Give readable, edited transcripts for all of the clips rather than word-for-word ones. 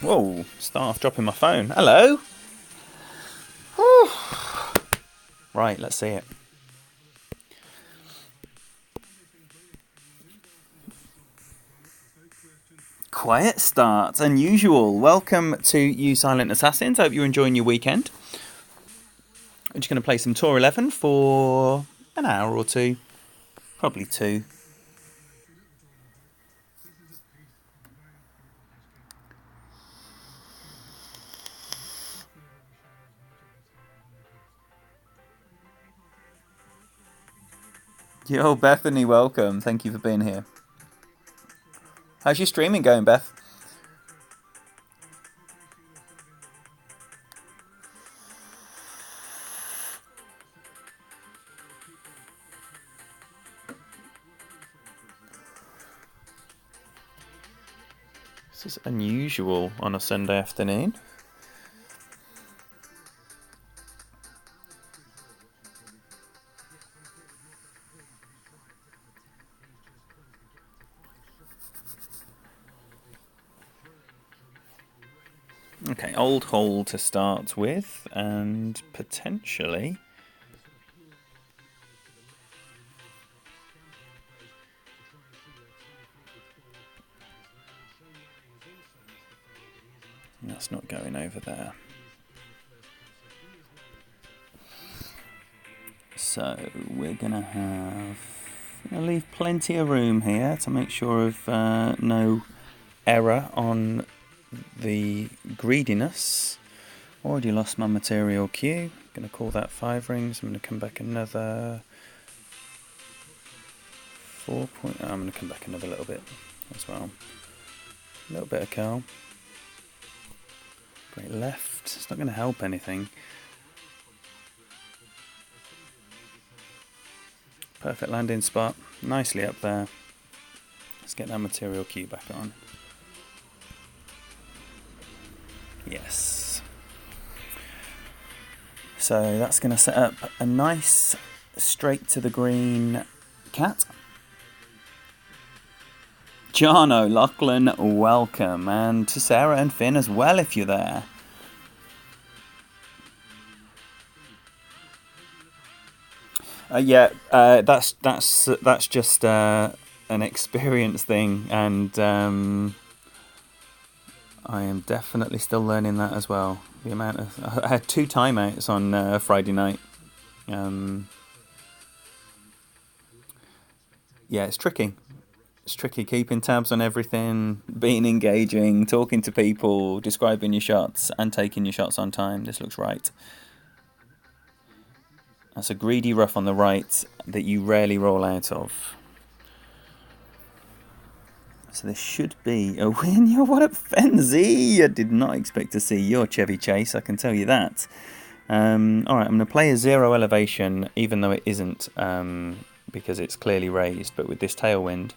Whoa, staff dropping my phone. Hello. Whew. Right, let's see it. Quiet start, unusual. Welcome to you Silent Assassins. Hope you're enjoying your weekend. I'm just going to play some Tour 11 for an hour or two. Probably two. Yo, Bethany, welcome. Thank you for being here. How's your streaming going, Beth? This is unusual on a Sunday afternoon. Okay, old hole to start with, and potentially... That's not going over there. So we're going to have... I'll leave plenty of room here to make sure of no error on the greediness. Already lost my material queue. Going to call that 5 rings. I'm going to come back another 4 point. Oh, I'm going to come back another little bit as well. A little bit of curl. Straight left. It's not going to help anything. Perfect landing spot. Nicely up there. Let's get that material cue back on. Yes. So that's going to set up a nice straight to the green cat. John O'Loughlin, welcome. And to Sarah and Finn as well if you're there. That's just an experience thing, and I am definitely still learning that as well. The amount of I had 2 timeouts on Friday night. Yeah, it's tricky. It's tricky keeping tabs on everything, being engaging, talking to people, describing your shots, and taking your shots on time. This looks right. That's a greedy rough on the right that you rarely roll out of. So this should be a win. Yo, what up, Fenzi? I did not expect to see your Chevy Chase, I can tell you that. Alright, I'm going to play a 0 elevation, even though it isn't, because it's clearly raised. But with this tailwind,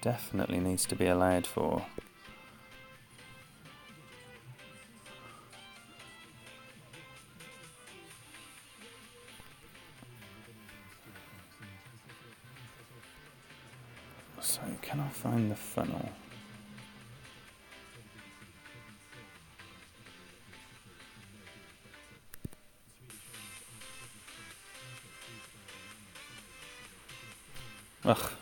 definitely needs to be allowed for. So, can I find the funnel? Ugh.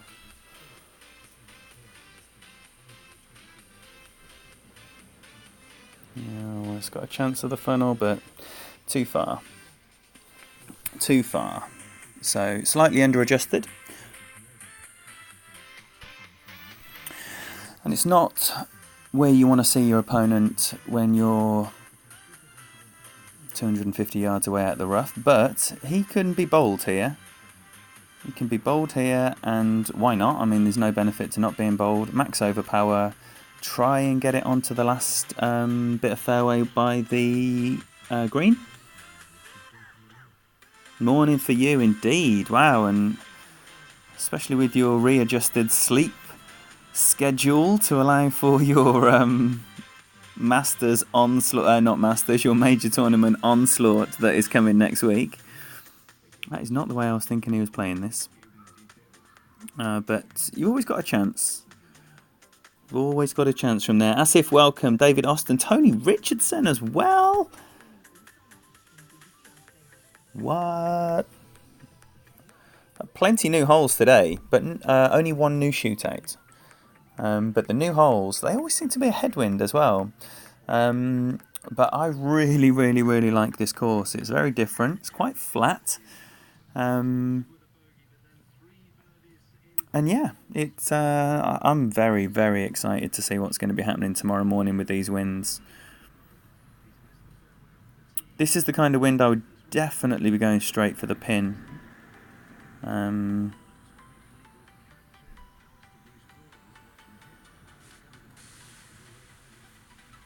Yeah, well, it's got a chance of the funnel, but too far. Too far. So, slightly under-adjusted. And it's not where you want to see your opponent when you're 250 yards away at the rough, but he can be bold here. He can be bold here, and why not? I mean, there's no benefit to not being bold. Max overpower. Try and get it onto the last bit of fairway by the green. Morning for you, indeed. Wow, and especially with your readjusted sleep schedule to allow for your Masters onslaught, not Masters, your major tournament onslaught that is coming next week. That is not the way I was thinking he was playing this. But you've always got a chance. You've always got a chance from there. Asif, welcome. David Austin. Tony Richardson as well. What? Plenty new holes today, but only 1 new shootout. But the new holes, they always seem to be a headwind as well. But I really, really, really like this course. It's very different. It's quite flat. And yeah, it's. I'm very, very excited to see what's going to be happening tomorrow morning with these winds. This is the kind of wind I would definitely be going straight for the pin.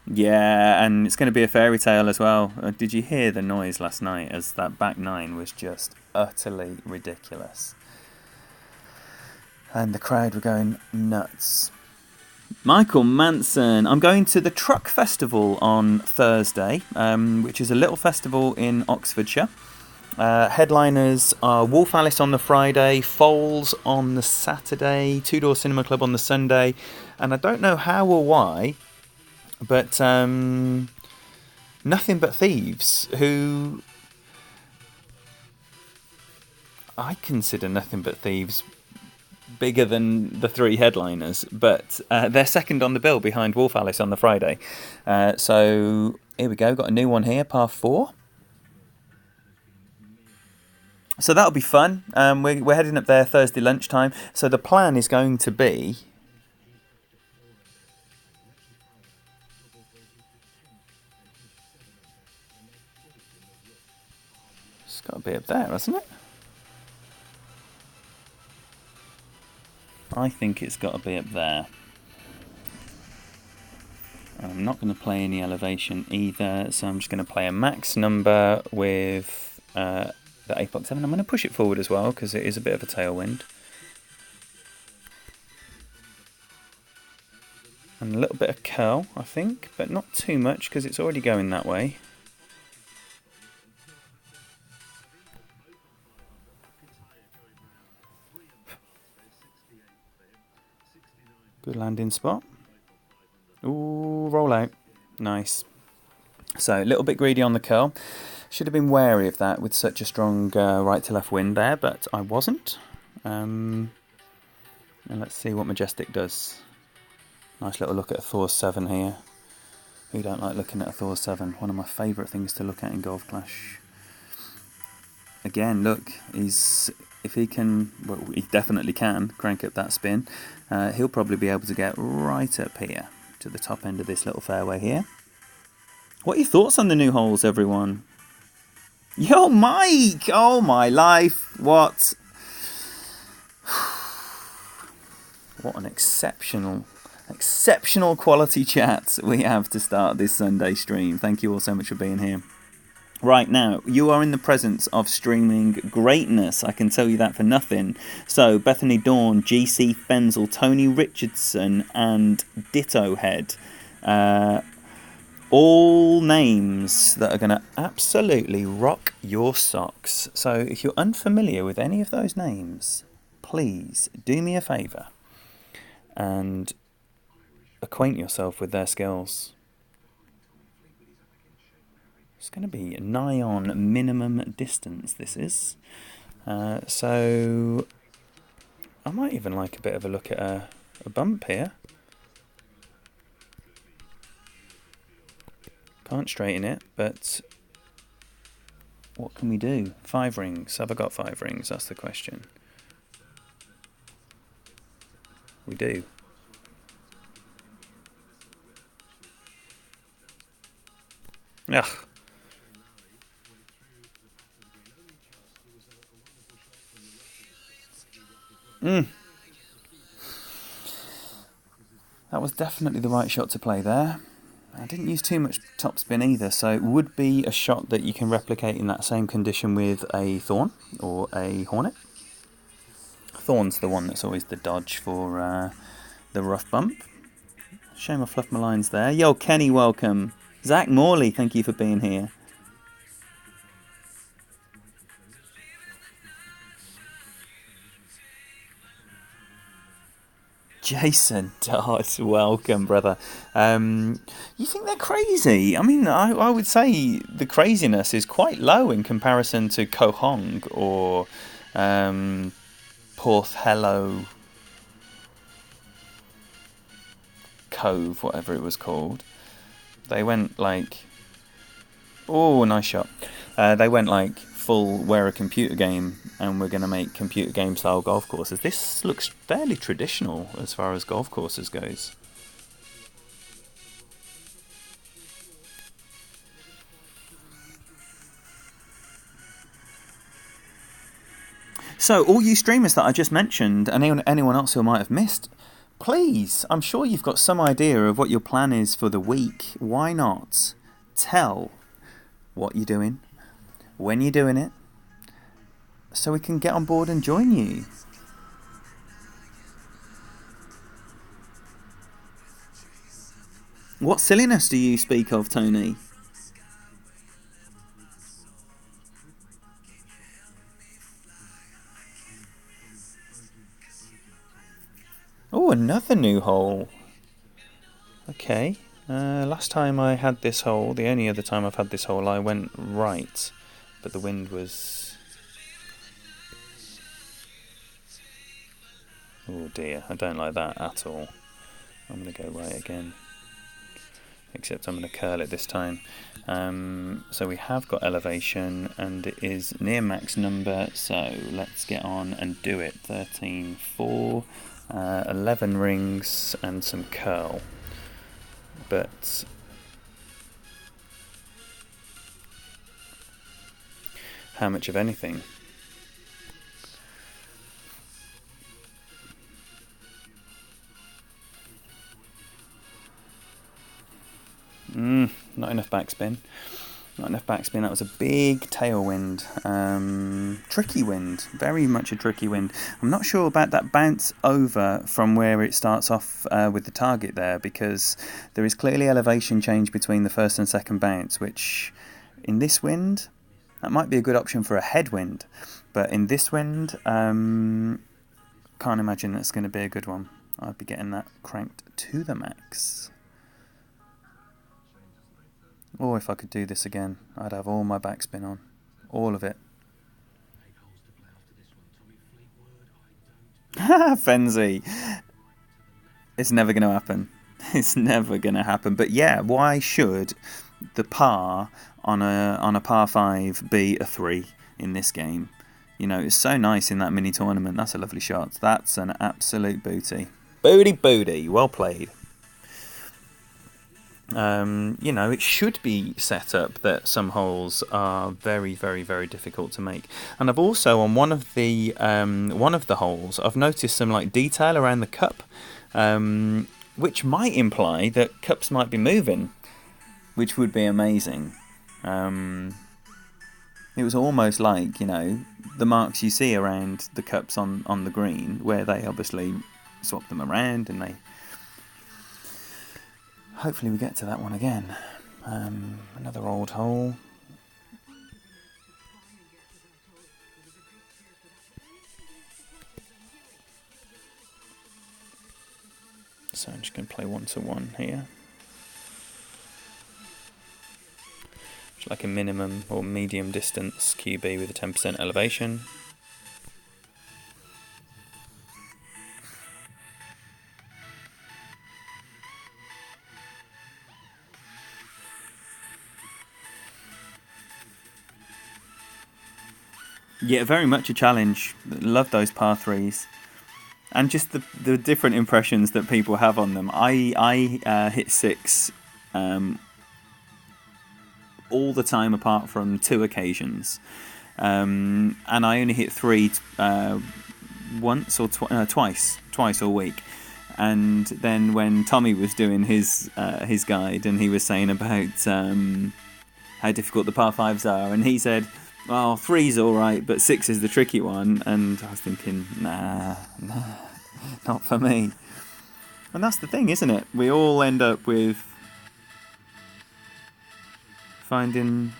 Yeah, and it's going to be a fairy tale as well. Did you hear the noise last night as that back 9 was just utterly ridiculous? And the crowd were going nuts. Michael Manson. I'm going to the Truck Festival on Thursday, which is a little festival in Oxfordshire. Headliners are Wolf Alice on the Friday, Foals on the Saturday, Two Door Cinema Club on the Sunday, and I don't know how or why, but Nothing But Thieves, who I consider Nothing But Thieves bigger than the 3 headliners, but they're second on the bill behind Wolf Alice on the Friday. So here we go, got a new one here, par 4. So that'll be fun. We're heading up there Thursday lunchtime. So the plan is going to be... It's got to be up there, hasn't it? I think it's got to be up there. I'm not going to play any elevation either, so I'm just going to play a max number with the Apex 7. I'm going to push it forward as well because it is a bit of a tailwind. And a little bit of curl, I think, but not too much because it's already going that way. Good landing spot. Ooh, roll out. Nice. So a little bit greedy on the curl. Should have been wary of that with such a strong right to left wind there, but I wasn't. And let's see what Majestic does. Nice little look at a Thor 7 here. Who don't like looking at a Thor 7? One of my favourite things to look at in Golf Clash. Again, look, if he can, well, he definitely can crank up that spin. He'll probably be able to get right up here to the top end of this little fairway here. What are your thoughts on the new holes, everyone? Yo, Mike! Oh my life! What an exceptional quality chat we have to start this Sunday stream. Thank you all so much for being here. Right now, you are in the presence of streaming greatness, I can tell you that for nothing. So, Bethany Dawn, GC Fenzel, Tony Richardson, and Ditto Head. All names that are going to absolutely rock your socks. So, if you're unfamiliar with any of those names, please do me a favour and acquaint yourself with their skills. It's going to be nigh on minimum distance, this is. So I might even like a bit of a look at a bump here. Can't straighten it, but what can we do? 5 rings. Have I got 5 rings? That's the question. We do. Ugh. That was definitely the right shot to play there. I didn't use too much topspin either, so it would be a shot that you can replicate in that same condition with a Thorn or a Hornet. Thorn's the one that's always the dodge for the rough bump. Shame I fluffed my lines there. Yo, Kenny, welcome. Zach Morley, thank you for being here. Jason Dodd, welcome, brother. You think they're crazy? I mean, I would say the craziness is quite low in comparison to Ko Hong or Porth Hello Cove, whatever it was called. They went like... Oh, nice shot. They went like full we're a computer game and we're going to make computer game style golf courses. This looks fairly traditional as far as golf courses goes. So all you streamers that I just mentioned and anyone else who I might have missed, please, I'm sure you've got some idea of what your plan is for the week. Why not tell what you're doing, when you're doing it, so we can get on board and join you. What silliness do you speak of, Tony? Oh, another new hole. Okay. Last time I had this hole, the only other time I've had this hole, I went right, but the wind was... Oh dear, I don't like that at all. I'm going to go right again. Except I'm going to curl it this time. So we have got elevation and it is near max number, so let's get on and do it. 13, 4, 11 rings and some curl. But how much of anything? Not enough backspin. Not enough backspin. That was a big tailwind. Tricky wind. Very much a tricky wind. I'm not sure about that bounce over from where it starts off with the target there, because there is clearly elevation change between the first and second bounce, which in this wind, that might be a good option for a headwind. But in this wind, can't imagine that's going to be a good one. I'd be getting that cranked to the max. Or if I could do this again, I'd have all my backspin on. All of it. Fenzi! It's never going to happen. It's never going to happen. But yeah, why should the par on a par 5 be a 3 in this game? You know, it's so nice in that mini tournament. That's a lovely shot. That's an absolute booty. Booty. Well played. You know, it should be set up that some holes are very, very, very difficult to make. And I've also, on one of the holes, I've noticed some like detail around the cup, which might imply that cups might be moving, which would be amazing. It was almost like, you know, the marks you see around the cups on the green, where they obviously swap them around, and they... Hopefully we get to that one again. Another old hole. So I'm just going to play 1-1 here. Just like a minimum or medium distance QB with a 10% elevation. Yeah, very much a challenge. Love those par 3s. And just the different impressions that people have on them. I hit 6 all the time apart from 2 occasions. And I only hit 3 once or twice all week. And then when Tommy was doing his guide, and he was saying about how difficult the par 5s are, and he said, well, 3's all right, but 6 is the tricky one. And I was thinking, nah, not for me. And that's the thing, isn't it? We all end up with finding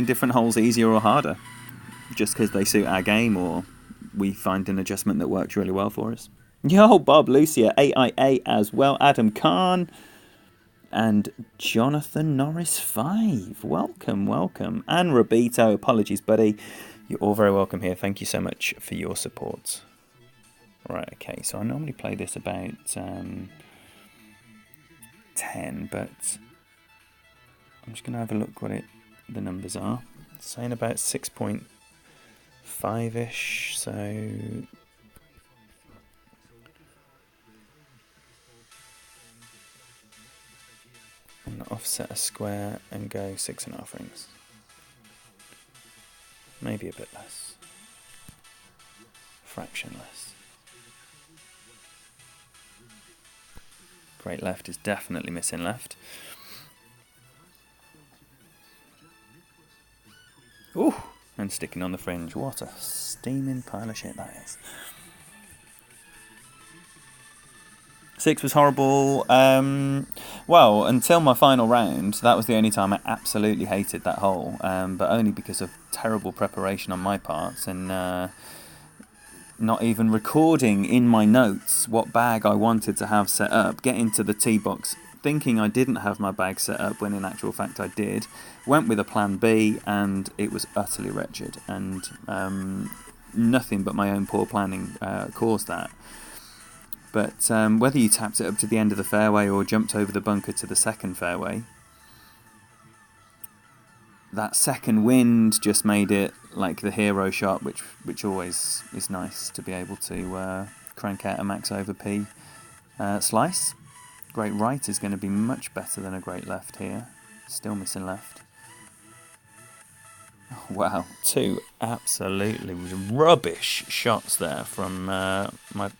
different holes easier or harder, just because they suit our game, or we find an adjustment that works really well for us. Yo, Bob, Lucia, AIA as well, Adam Khan, and Jonathan Norris 5. Welcome. And Robito, apologies, buddy. You're all very welcome here. Thank you so much for your support. Right, okay, so I normally play this about 10, but I'm just going to have a look what the numbers are. It's saying about 6.5-ish, so... I'm going to offset a square and go 6.5 rings. Maybe a bit less. Fraction less. Great left is definitely missing left. Ooh, and sticking on the fringe. What a steaming pile of shit that is. 6 was horrible. Well, until my final round, that was the only time I absolutely hated that hole, but only because of terrible preparation on my part, and not even recording in my notes what bag I wanted to have set up, getting to the tee box thinking I didn't have my bag set up when in actual fact I did, went with a plan B, and it was utterly wretched, and nothing but my own poor planning caused that. But whether you tapped it up to the end of the fairway or jumped over the bunker to the second fairway, that second wind just made it like the hero shot, which always is nice to be able to crank out a max over P slice. Great right is going to be much better than a great left here. Still missing left. Oh, wow, 2 absolutely rubbish shots there from my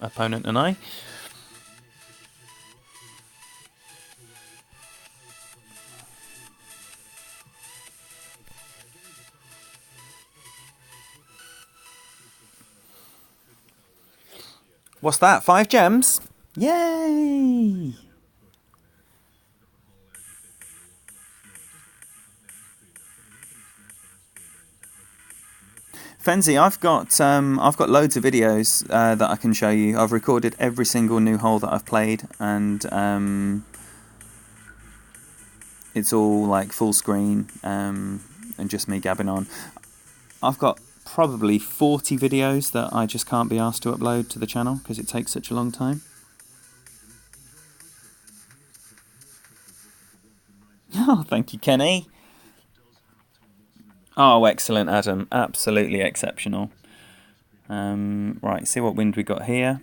opponent and I. What's that? 5 gems? Yay! Fenzi, I've got loads of videos that I can show you. I've recorded every single new hole that I've played, and it's all like full screen and just me gabbing on. I've got probably 40 videos that I just can't be asked to upload to the channel because it takes such a long time. Oh, thank you, Kenny. Oh, excellent, Adam. Absolutely exceptional. Right, see what wind we got here.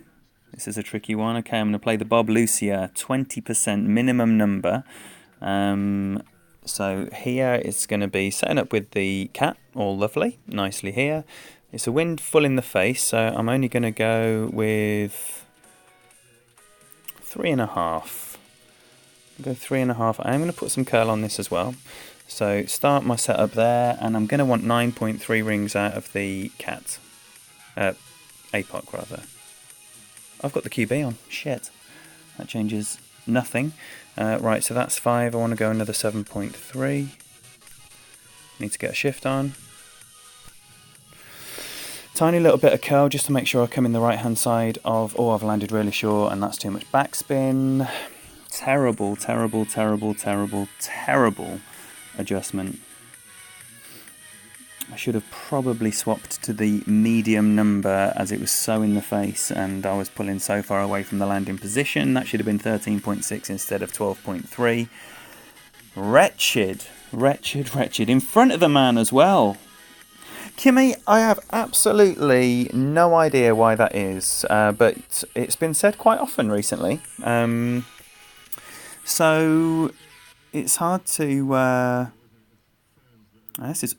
This is a tricky one. Okay, I'm going to play the Bob Lucia, 20% minimum number. So here it's going to be setting up with the cat, all lovely, nicely here. It's a wind full in the face, so I'm only going to go with 3.5. Go 3.5. I'm going to put some curl on this as well. So start my setup there, and I'm going to want 9.3 rings out of the cat. APOC rather. I've got the QB on. Shit. That changes nothing. Right, so that's 5. I want to go another 7.3. Need to get a shift on. Tiny little bit of curl just to make sure I come in the right hand side of... Oh, I've landed really short and that's too much backspin. Terrible, terrible, terrible, terrible, terrible adjustment. I should have probably swapped to the medium number as it was so in the face and I was pulling so far away from the landing position. That should have been 13.6 instead of 12.3. Wretched, wretched, wretched. In front of the man as well. Kimmy, I have absolutely no idea why that is, but it's been said quite often recently. So it's hard to... this is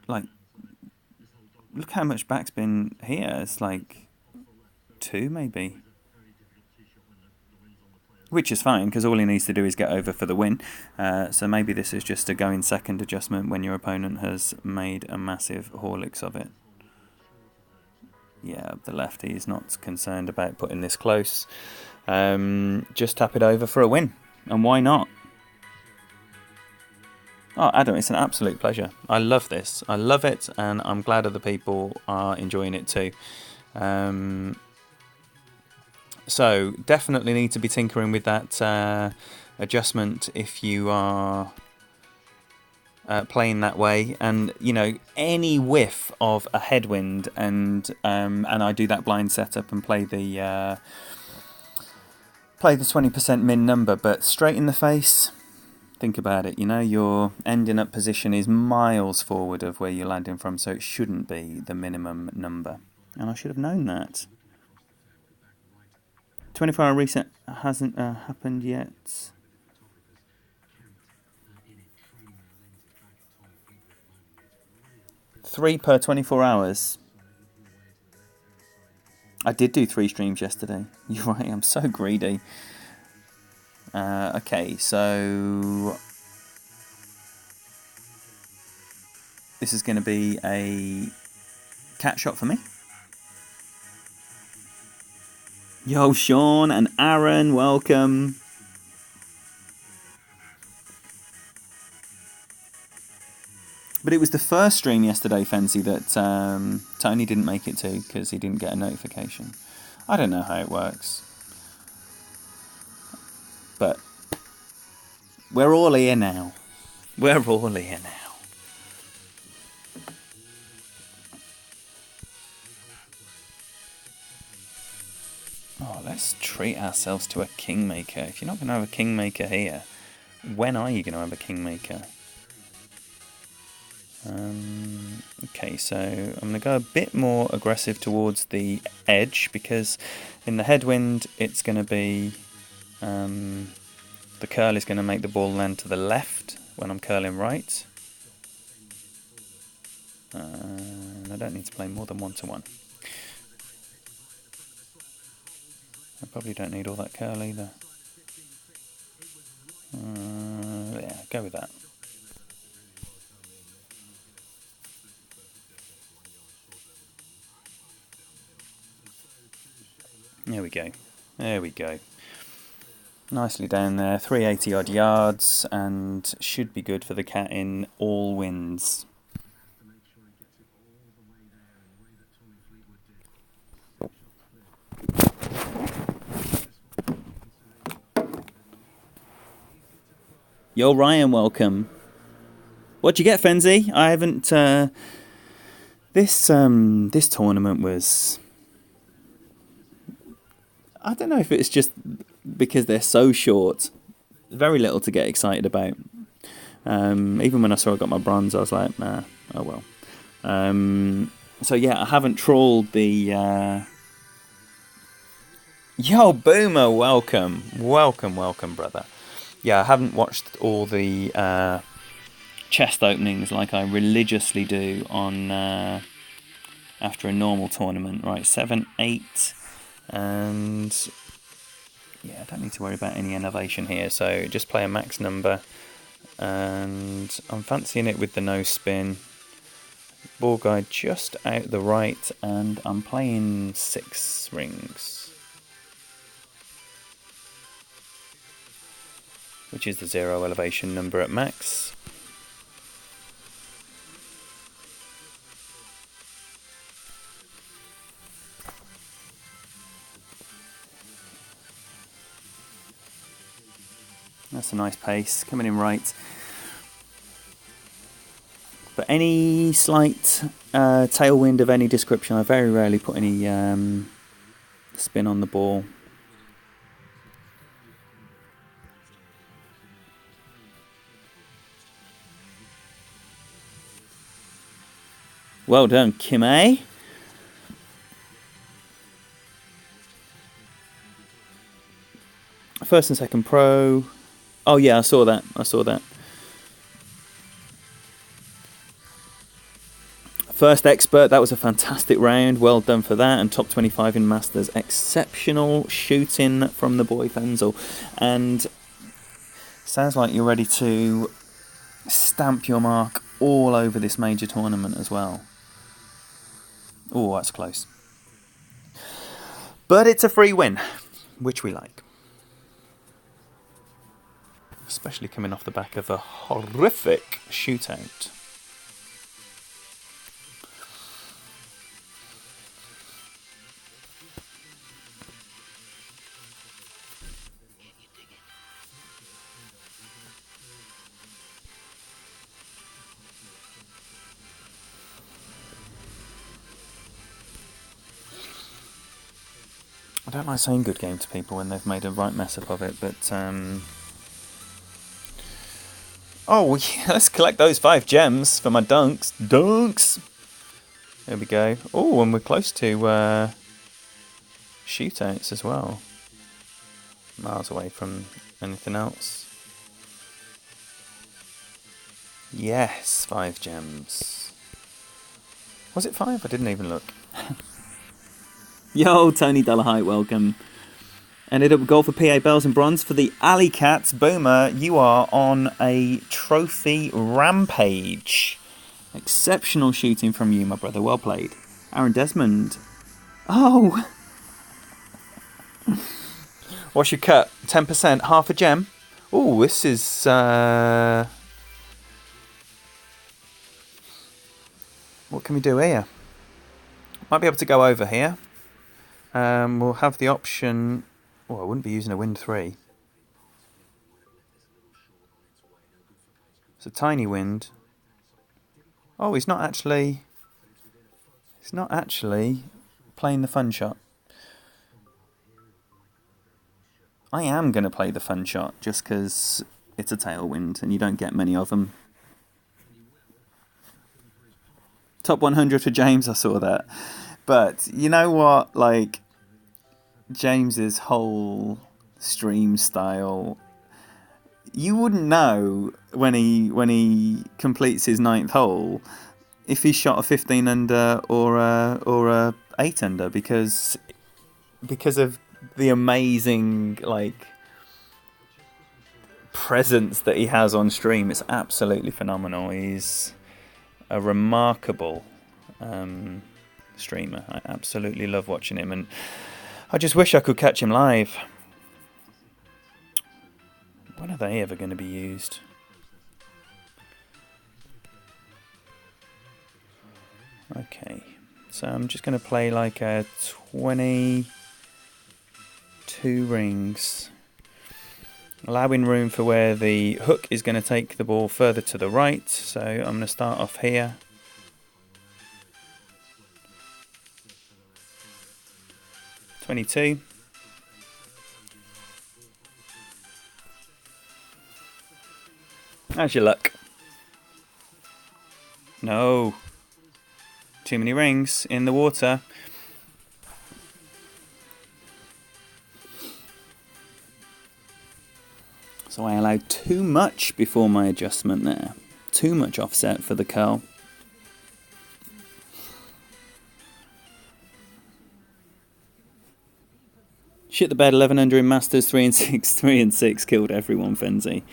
like... Look how much backspin here. It's like 2 maybe. Which is fine, because all he needs to do is get over for the win. So maybe this is just a going second adjustment when your opponent has made a massive Horlicks of it. Yeah, the lefty is not concerned about putting this close. Just tap it over for a win. And why not? Oh, Adam, it's an absolute pleasure. I love this. I love it, and I'm glad other people are enjoying it too. So, definitely need to be tinkering with that adjustment if you are playing that way. And, you know, any whiff of a headwind, and I do that blind setup and play the 20% min number, but straight in the face... Think about it, you know, your ending up position is miles forward of where you're landing from, so it shouldn't be the minimum number. And I should have known that. 24-hour reset hasn't happened yet. Three per 24 hours. I did do 3 streams yesterday. You're right, I'm so greedy. Okay, so this is going to be a cat shot for me. Yo, Sean and Aaron, welcome. But it was the first stream yesterday, Fancy, that Tony didn't make it to because he didn't get a notification. I don't know how it works. But we're all here now. We're all here now. Oh, let's treat ourselves to a Kingmaker. If you're not going to have a Kingmaker here, when are you going to have a Kingmaker? Okay, so I'm going to go a bit more aggressive towards the edge because in the headwind it's going to be... the curl is going to make the ball land to the left when I'm curling right. And I don't need to play more than 1-to-1. I probably don't need all that curl either. Yeah, go with that. There we go. There we go. Nicely down there. 380 odd yards, and should be good for the cat in all winds. Yo, Ryan, welcome. What'd you get, Fenzi? I haven't. This tournament was. I don't know if it's just because they're so short. Very little to get excited about. Even when I saw I got my bronze, I was like, nah, oh well. So yeah, I haven't trawled the. Yo, Boomer, welcome, brother. Yeah, I haven't watched all the chest openings like I religiously do on after a normal tournament. Right, 7, 8, and yeah, I don't need to worry about any innovation here. So just play a max number, and I'm fancying it with the no spin. Ball guide just out the right, and I'm playing 6 rings, which is the 0 elevation number at max. That's a nice pace, coming in right. But any slight tailwind of any description, I very rarely put any spin on the ball. Well done, Kim A. First and second pro. Oh yeah, I saw that. First expert, that was a fantastic round. Well done for that. And top 25 in Masters. Exceptional shooting from the boy Fenzel. And sounds like you're ready to stamp your mark all over this major tournament as well. Oh, that's close. But it's a free win, which we like. Especially coming off the back of a horrific shootout. I don't like saying good game to people when they've made a right mess up of it, but oh yeah, let's collect those 5 gems for my dunks. There we go. Oh, and we're close to shootouts as well. Miles away from anything else. Yes, 5 gems. Was it 5? I didn't even look. Yo, Tony Dollarhite, welcome. Ended up goal for PA Bells and bronze for the Alley Cats. Boomer, you are on a trophy rampage. Exceptional shooting from you, my brother. Well played. Aaron Desmond. Oh! What's your cut? 10%, half a gem? Oh, this is... What can we do here? Might be able to go over here. We'll have the option... Oh, I wouldn't be using a wind 3. It's a tiny wind. Oh, he's not actually playing the fun shot. I am going to play the fun shot just because it's a tailwind and you don't get many of them. Top 100 for James, I saw that. But you know what? Like, James's whole stream style, you wouldn't know when he completes his 9th hole if he shot a 15 under or a 8 under because of the amazing like presence that he has on stream. It's absolutely phenomenal. He's a remarkable streamer. I absolutely love watching him, and I just wish I could catch him live. When are they ever going to be used? Okay, so I'm just going to play like a 22 rings, allowing room for where the hook is going to take the ball further to the right. So I'm going to start off here. $22. How's your luck? No. Too many rings in the water. So I allowed too much before my adjustment there. Too much offset for the curl. Shit the bed, 11 under in Masters, 3 and 6, 3 and 6, killed everyone, Fenzi.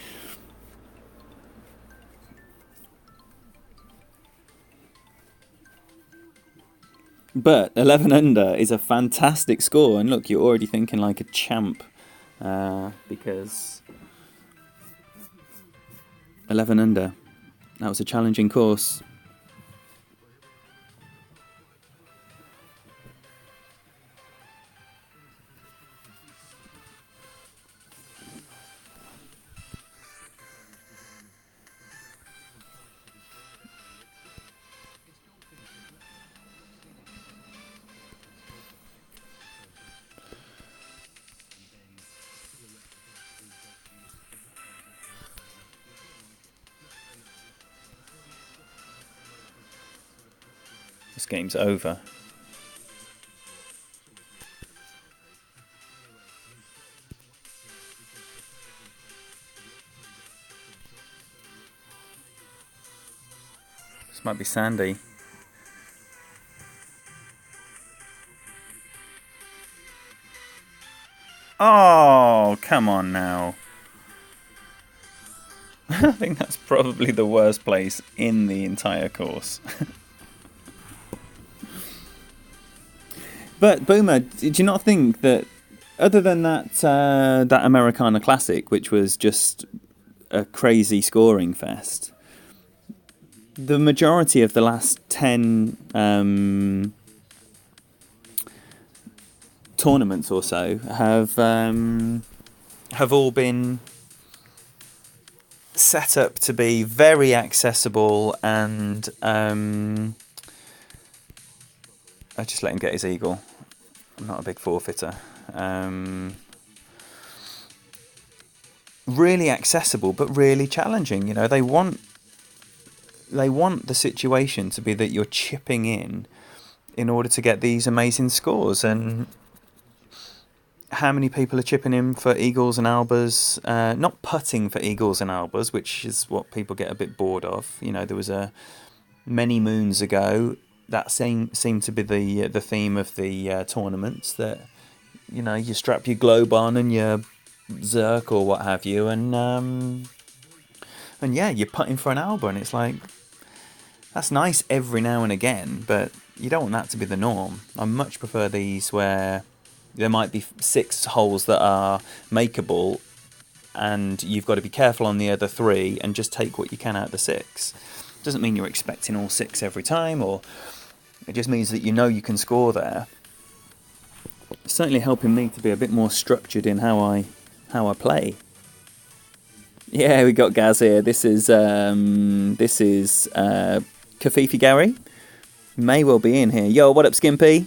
But 11 under is a fantastic score, and look, you're already thinking like a champ, because 11 under, that was a challenging course. This game's over. This might be Sandy. Oh, come on now. I think that's probably the worst place in the entire course. But Boomer, did you not think that, other than that Americana Classic, which was just a crazy scoring fest, the majority of the last 10 tournaments or so have all been set up to be very accessible, and I just let him get his eagle. I'm not a big forfeiter. Really accessible, but really challenging. You know, they want the situation to be that you're chipping in order to get these amazing scores. And how many people are chipping in for eagles and albas? Not putting for eagles and albas, which is what people get a bit bored of. You know, there was many moons ago that seemed to be the theme of the tournaments, that, you know, you strap your globe on and your Zerk or what have you, and yeah, you're putting for an alba, and it's like, that's nice every now and again, but you don't want that to be the norm. I much prefer these where there might be 6 holes that are makeable, and you've got to be careful on the other 3 and just take what you can out of the 6. Doesn't mean you're expecting all 6 every time, or it just means that you know you can score there. It's certainly helping me to be a bit more structured in how I play. Yeah, we got Gaz here. This is Kafifi Gary. May well be in here. Yo, what up, Skimpy?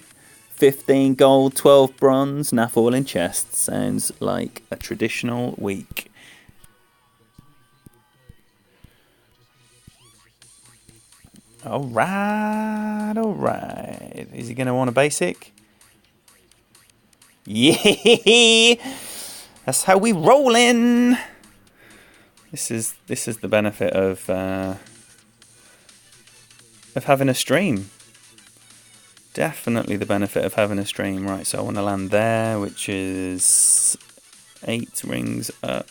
15 gold, 12 bronze, naff all in chest. Sounds like a traditional week. Alright. Is he going to want a basic? Yeah! That's how we rollin'! This is the benefit of having a stream. Definitely the benefit of having a stream. Right, so I want to land there, which is 8 rings up.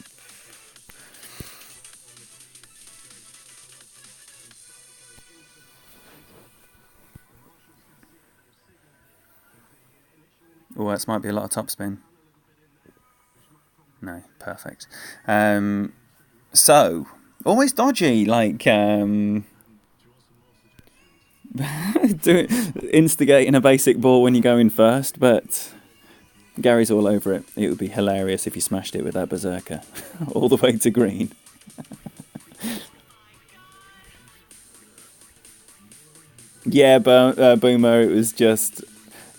Oh, that might be a lot of topspin. No, perfect. So, almost dodgy, like instigating a basic ball when you go in first, but Gary's all over it. It would be hilarious if he smashed it with that berserker all the way to green. Yeah, Boomer, it was just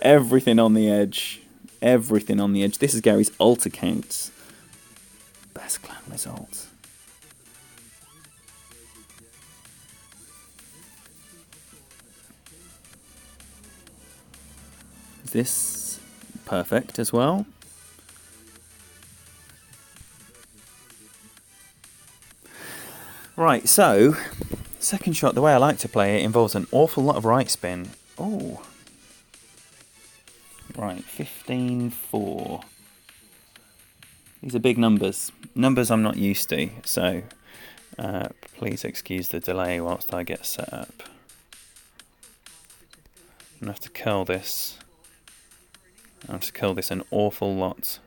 everything on the edge. Everything on the edge. This is Gary's alt accounts. Best clan results. Is this perfect as well? Right, so second shot, the way I like to play it, involves an awful lot of right spin. Oh. Right, 15-4. These are big numbers. Numbers I'm not used to, so please excuse the delay whilst I get set up. I'm going to have to curl this. I have to curl this an awful lot.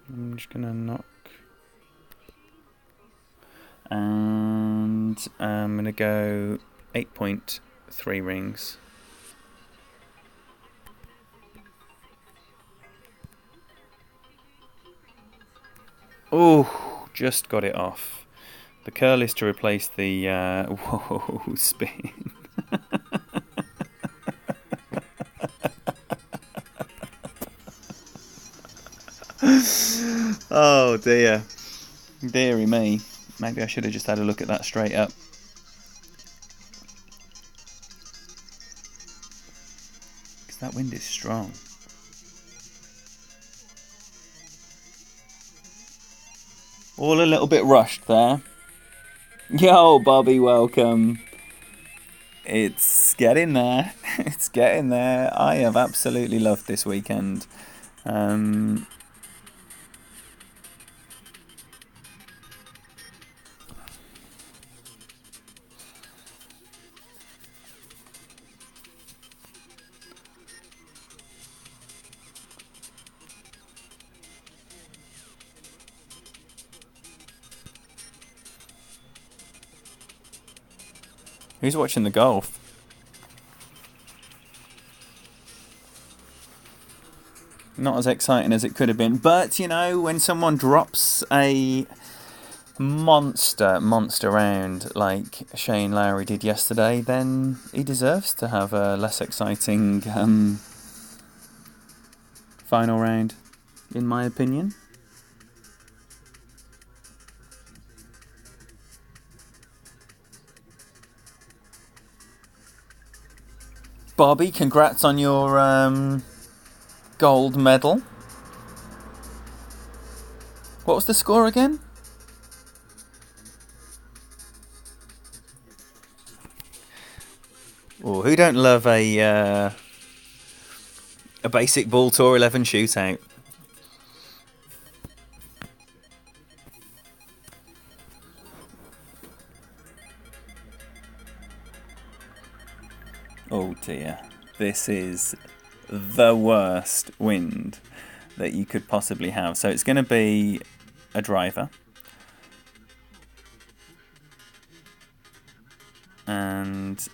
I'm just going to knock. And I'm going to go 8.3 rings. Oh, just got it off. The curl is to replace the whoa spin. Oh dear. Deary me. Maybe I should have just had a look at that straight up. Because that wind is strong. All a little bit rushed there. Yo, Bobby, welcome. It's getting there. It's getting there. I have absolutely loved this weekend. Who's watching the golf? Not as exciting as it could have been, but you know, when someone drops a monster round like Shane Lowry did yesterday, then he deserves to have a less exciting final round, in my opinion. Bobby, congrats on your gold medal. What was the score again? Oh, who don't love a basic ball tour 11 shootout? Oh dear, this is the worst wind that you could possibly have. So it's going to be a driver. And,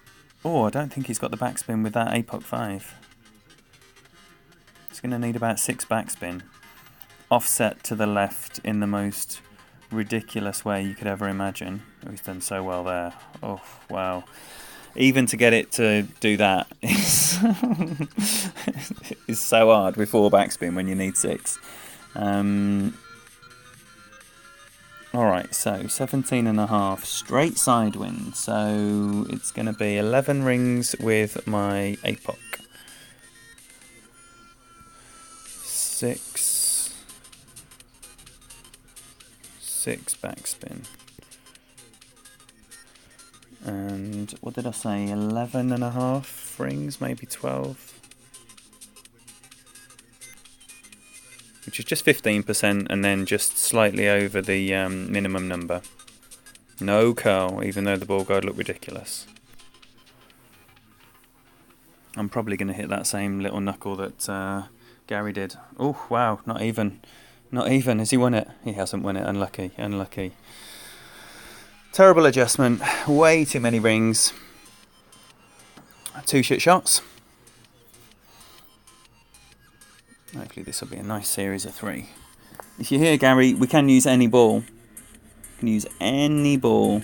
oh, I don't think he's got the backspin with that APOC 5. It's going to need about 6 backspin. Offset to the left in the most ridiculous way you could ever imagine. Oh, he's done so well there. Oh, wow. Even to get it to do that is, is so hard with 4 backspin when you need 6. Alright, so 17.5 straight side wind. So it's going to be 11 rings with my APOC. 6 backspin. And what did I say? 11.5 rings, maybe 12. Which is just 15%, and then just slightly over the minimum number. No curl, even though the ball guard looked ridiculous. I'm probably going to hit that same little knuckle that Gary did. Oh, wow, not even. Not even. Has he won it? He hasn't won it. Unlucky, unlucky. Terrible adjustment. Way too many rings. 2 shit shots. Hopefully this will be a nice series of 3. If you're here, Gary, we can use any ball. We can use any ball.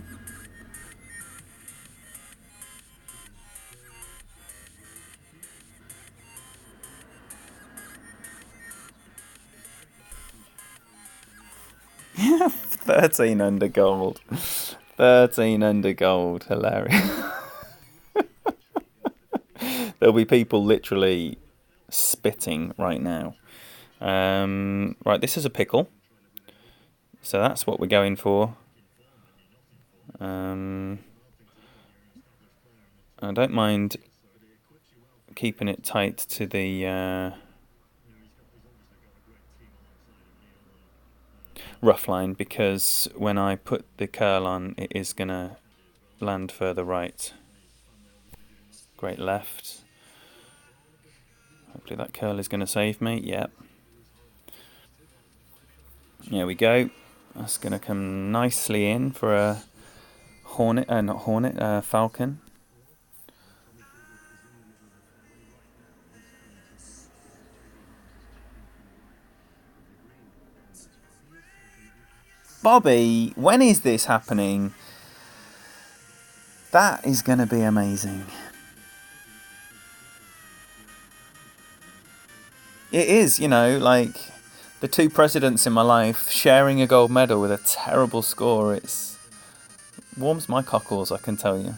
Yeah, 13 under gold. 13 under gold. Hilarious. There'll be people literally spitting right now. Right, this is a pickle. So that's what we're going for. I don't mind keeping it tight to the rough line, because when I put the curl on, it is going to land further right. Great left. Hopefully that curl is going to save me. Yep. There we go. That's going to come nicely in for a hornet, not hornet, falcon. Bobby, when is this happening? That is going to be amazing. It is, you know, like the 2 presidents in my life sharing a gold medal with a terrible score. It's warms my cockles, I can tell you.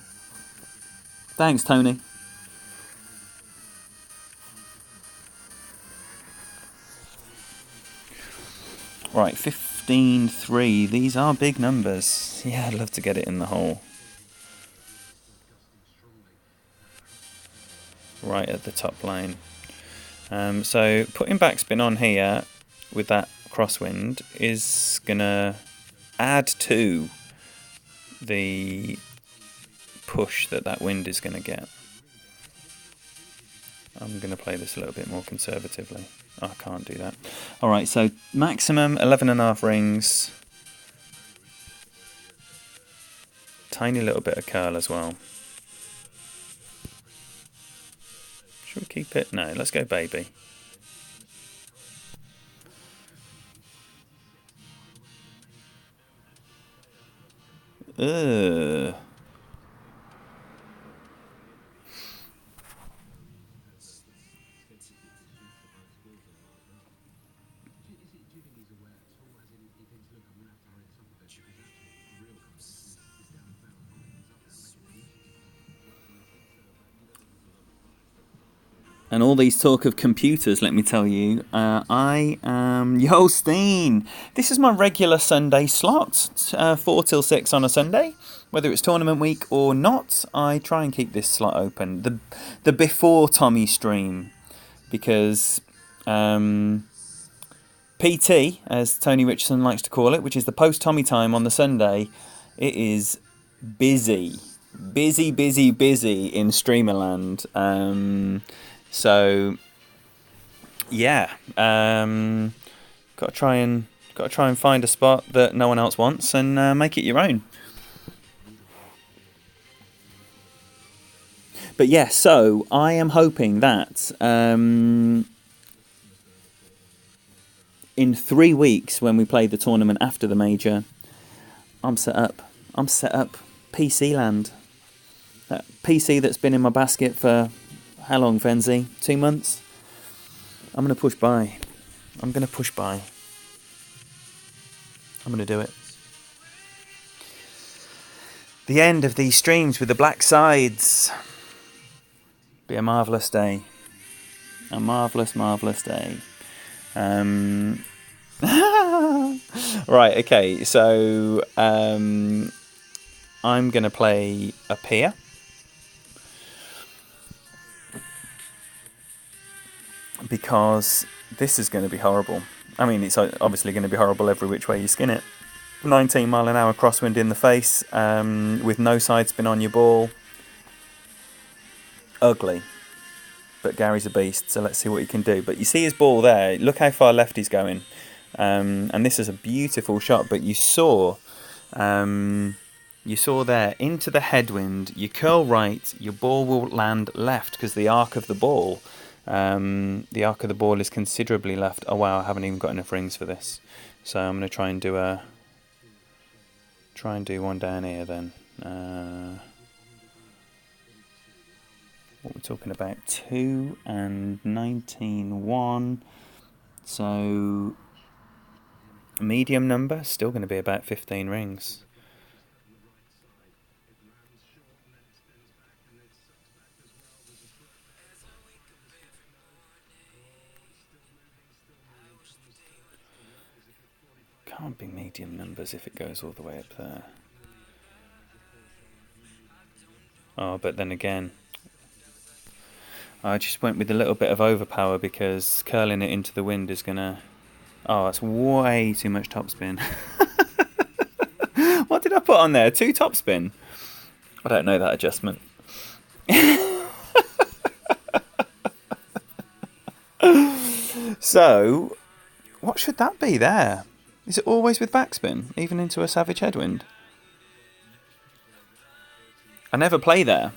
Thanks, Tony. Right, 15-3. These are big numbers. Yeah, I'd love to get it in the hole. Right at the top line. So putting backspin on here with that crosswind is going to add to the push that wind is going to get. I'm going to play this a little bit more conservatively. I can't do that. Alright, so maximum 11.5 rings. Tiny little bit of curl as well. Should we keep it? No, let's go baby. Ugh. And all these talk of computers, let me tell you, I am Yosteen. This is my regular Sunday slot, 4 till 6 on a Sunday. Whether it's tournament week or not, I try and keep this slot open. The before Tommy stream, because PT, as Tony Richardson likes to call it, which is the post-Tommy time on the Sunday, it is busy. Busy in Streamerland. So, yeah, got to try and find a spot that no one else wants and make it your own. But yeah, so I am hoping that in 3 weeks, when we play the tournament after the major, I'm set up. PC land. That PC that's been in my basket for how long, Fenzi? 2 months? I'm going to push by. I'm going to do it. The end of these streams with the black sides. Be a marvellous day. A marvellous day. Right, okay, so I'm going to play a peer. Because this is going to be horrible. I mean, it's obviously going to be horrible every which way you skin it. 19-mile-an-hour crosswind in the face, with no side spin on your ball. Ugly. But Gary's a beast, so let's see what he can do. But you see his ball there. Look how far left he's going. And this is a beautiful shot, but you saw there into the headwind. You curl right, your ball will land left because the arc of the ball is considerably left. Oh wow, I haven't even got enough rings for this, so I'm going to try and do one down here then. What we're talking about, 2 and 19, 1. So medium number, still going to be about 15 rings. Can't be medium numbers if it goes all the way up there. Oh, but then again, I just went with a little bit of overpower because curling it into the wind is going to... Oh, that's way too much topspin. What did I put on there? 2 topspin? I don't know that adjustment. So, what should that be there? Is it always with backspin, even into a savage headwind? I never play there,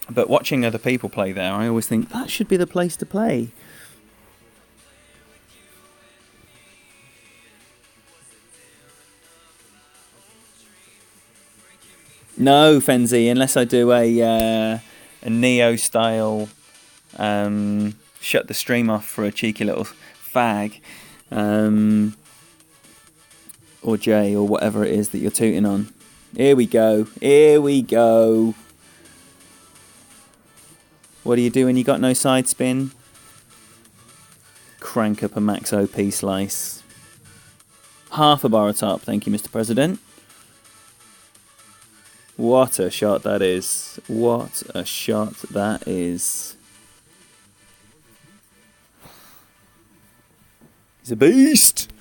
but watching other people play there, I always think that should be the place to play. No, Fenzi, unless I do a Neo-style shut the stream off for a cheeky little fag, or Jay, or whatever it is that you're tooting on. Here we go. Here we go. What do you do when you got no side spin? Crank up a max OP slice. Half a bar top, thank you, Mr. President. What a shot that is. What a shot that is. He's a beast.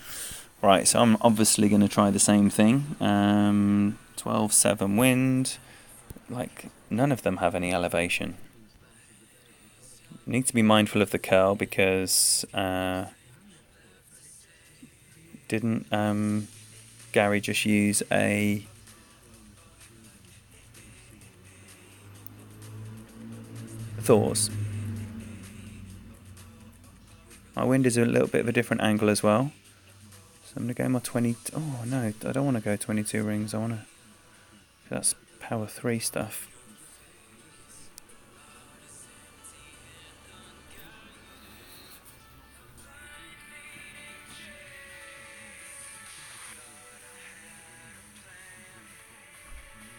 Right, so I'm obviously going to try the same thing. 12-7 wind. Like, none of them have any elevation. Need to be mindful of the curl because didn't Gary just use a Thors? My wind is a little bit of a different angle as well. So I'm going to go my 20... Oh no, I don't want to go 22 rings. I want to... That's power 3 stuff.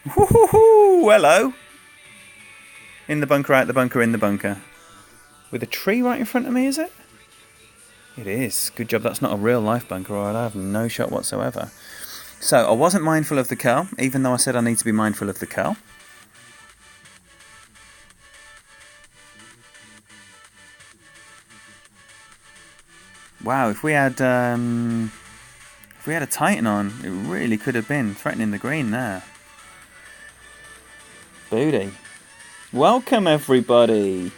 Woohoo! Hello! In the bunker, out the bunker, in the bunker. With a tree right in front of me, is it? It is. Good job that's not a real life bunker, or I'd have no shot whatsoever. So, I wasn't mindful of the curl, even though I said I need to be mindful of the curl. Wow, if we had a Titan on, it really could have been threatening the green there. Booty. Welcome, everybody.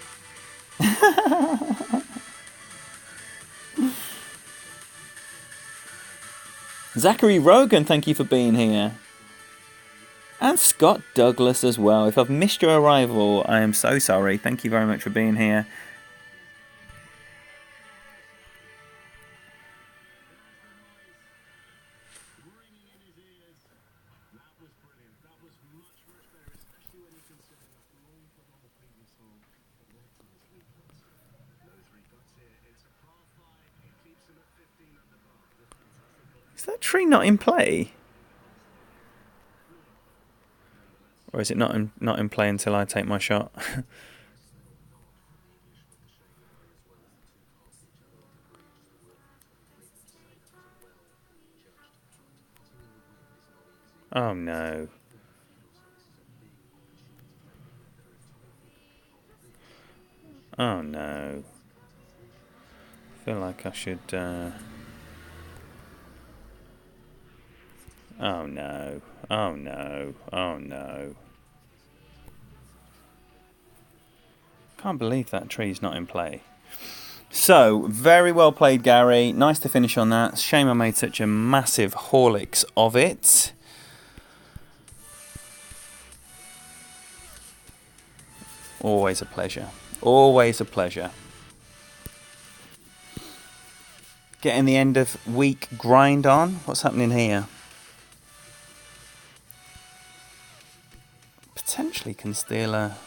Zachary Rogan, thank you for being here. And Scott Douglas as well. If I've missed your arrival, I am so sorry. Thank you very much for being here. Is that tree not in play? Or is it not in play until I take my shot? Oh no. Oh no. I feel like I should... Oh no. Oh no. Oh no. Can't believe that tree's not in play. So, very well played, Gary. Nice to finish on that. Shame I made such a massive Horlicks of it. Always a pleasure. Always a pleasure. Getting the end of week grind on. What's happening here? Potentially can steal a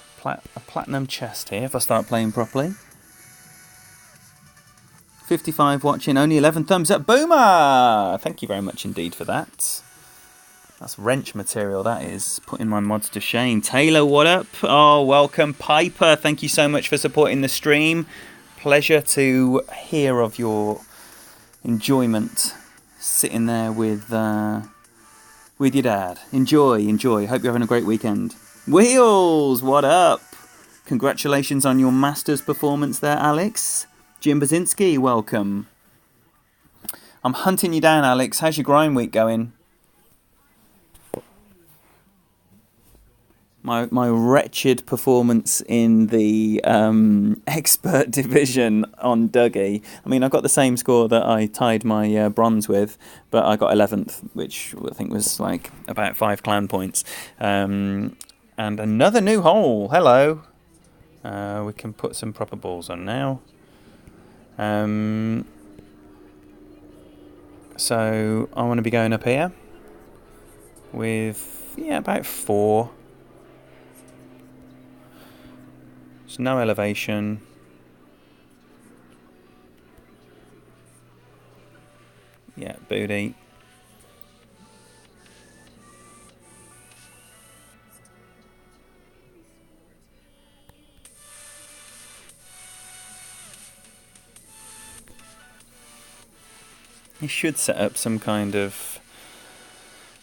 platinum chest here if I start playing properly. 55 watching, only 11 thumbs up. Boomer! Thank you very much indeed for that. That's wrench material, that is. Putting my mods to shame. Taylor, what up? Oh, welcome. Piper, thank you so much for supporting the stream. Pleasure to hear of your enjoyment sitting there with your dad. Enjoy. Hope you're having a great weekend. Wheels, what up? Congratulations on your Masters performance there, Alex. Jim Basinski, welcome. I'm hunting you down, Alex. How's your grind week going? My wretched performance in the expert division on Dougie. I mean, I got the same score that I tied my bronze with, but I got 11th, which I think was like about 5 clan points. And another new hole. Hello. We can put some proper balls on now. So I want to be going up here with, about 4. There's no elevation. Yeah, booty. You should set up some kind of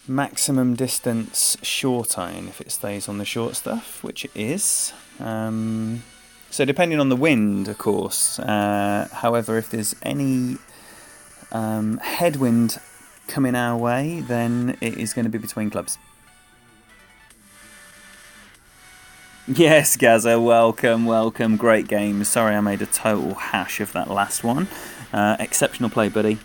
maximum distance short iron if it stays on the short stuff, which it is. So depending on the wind, of course. However, if there's any headwind coming our way, then it is going to be between clubs. Yes, Gaza, welcome. Great game. Sorry I made a total hash of that last one. Exceptional play, buddy.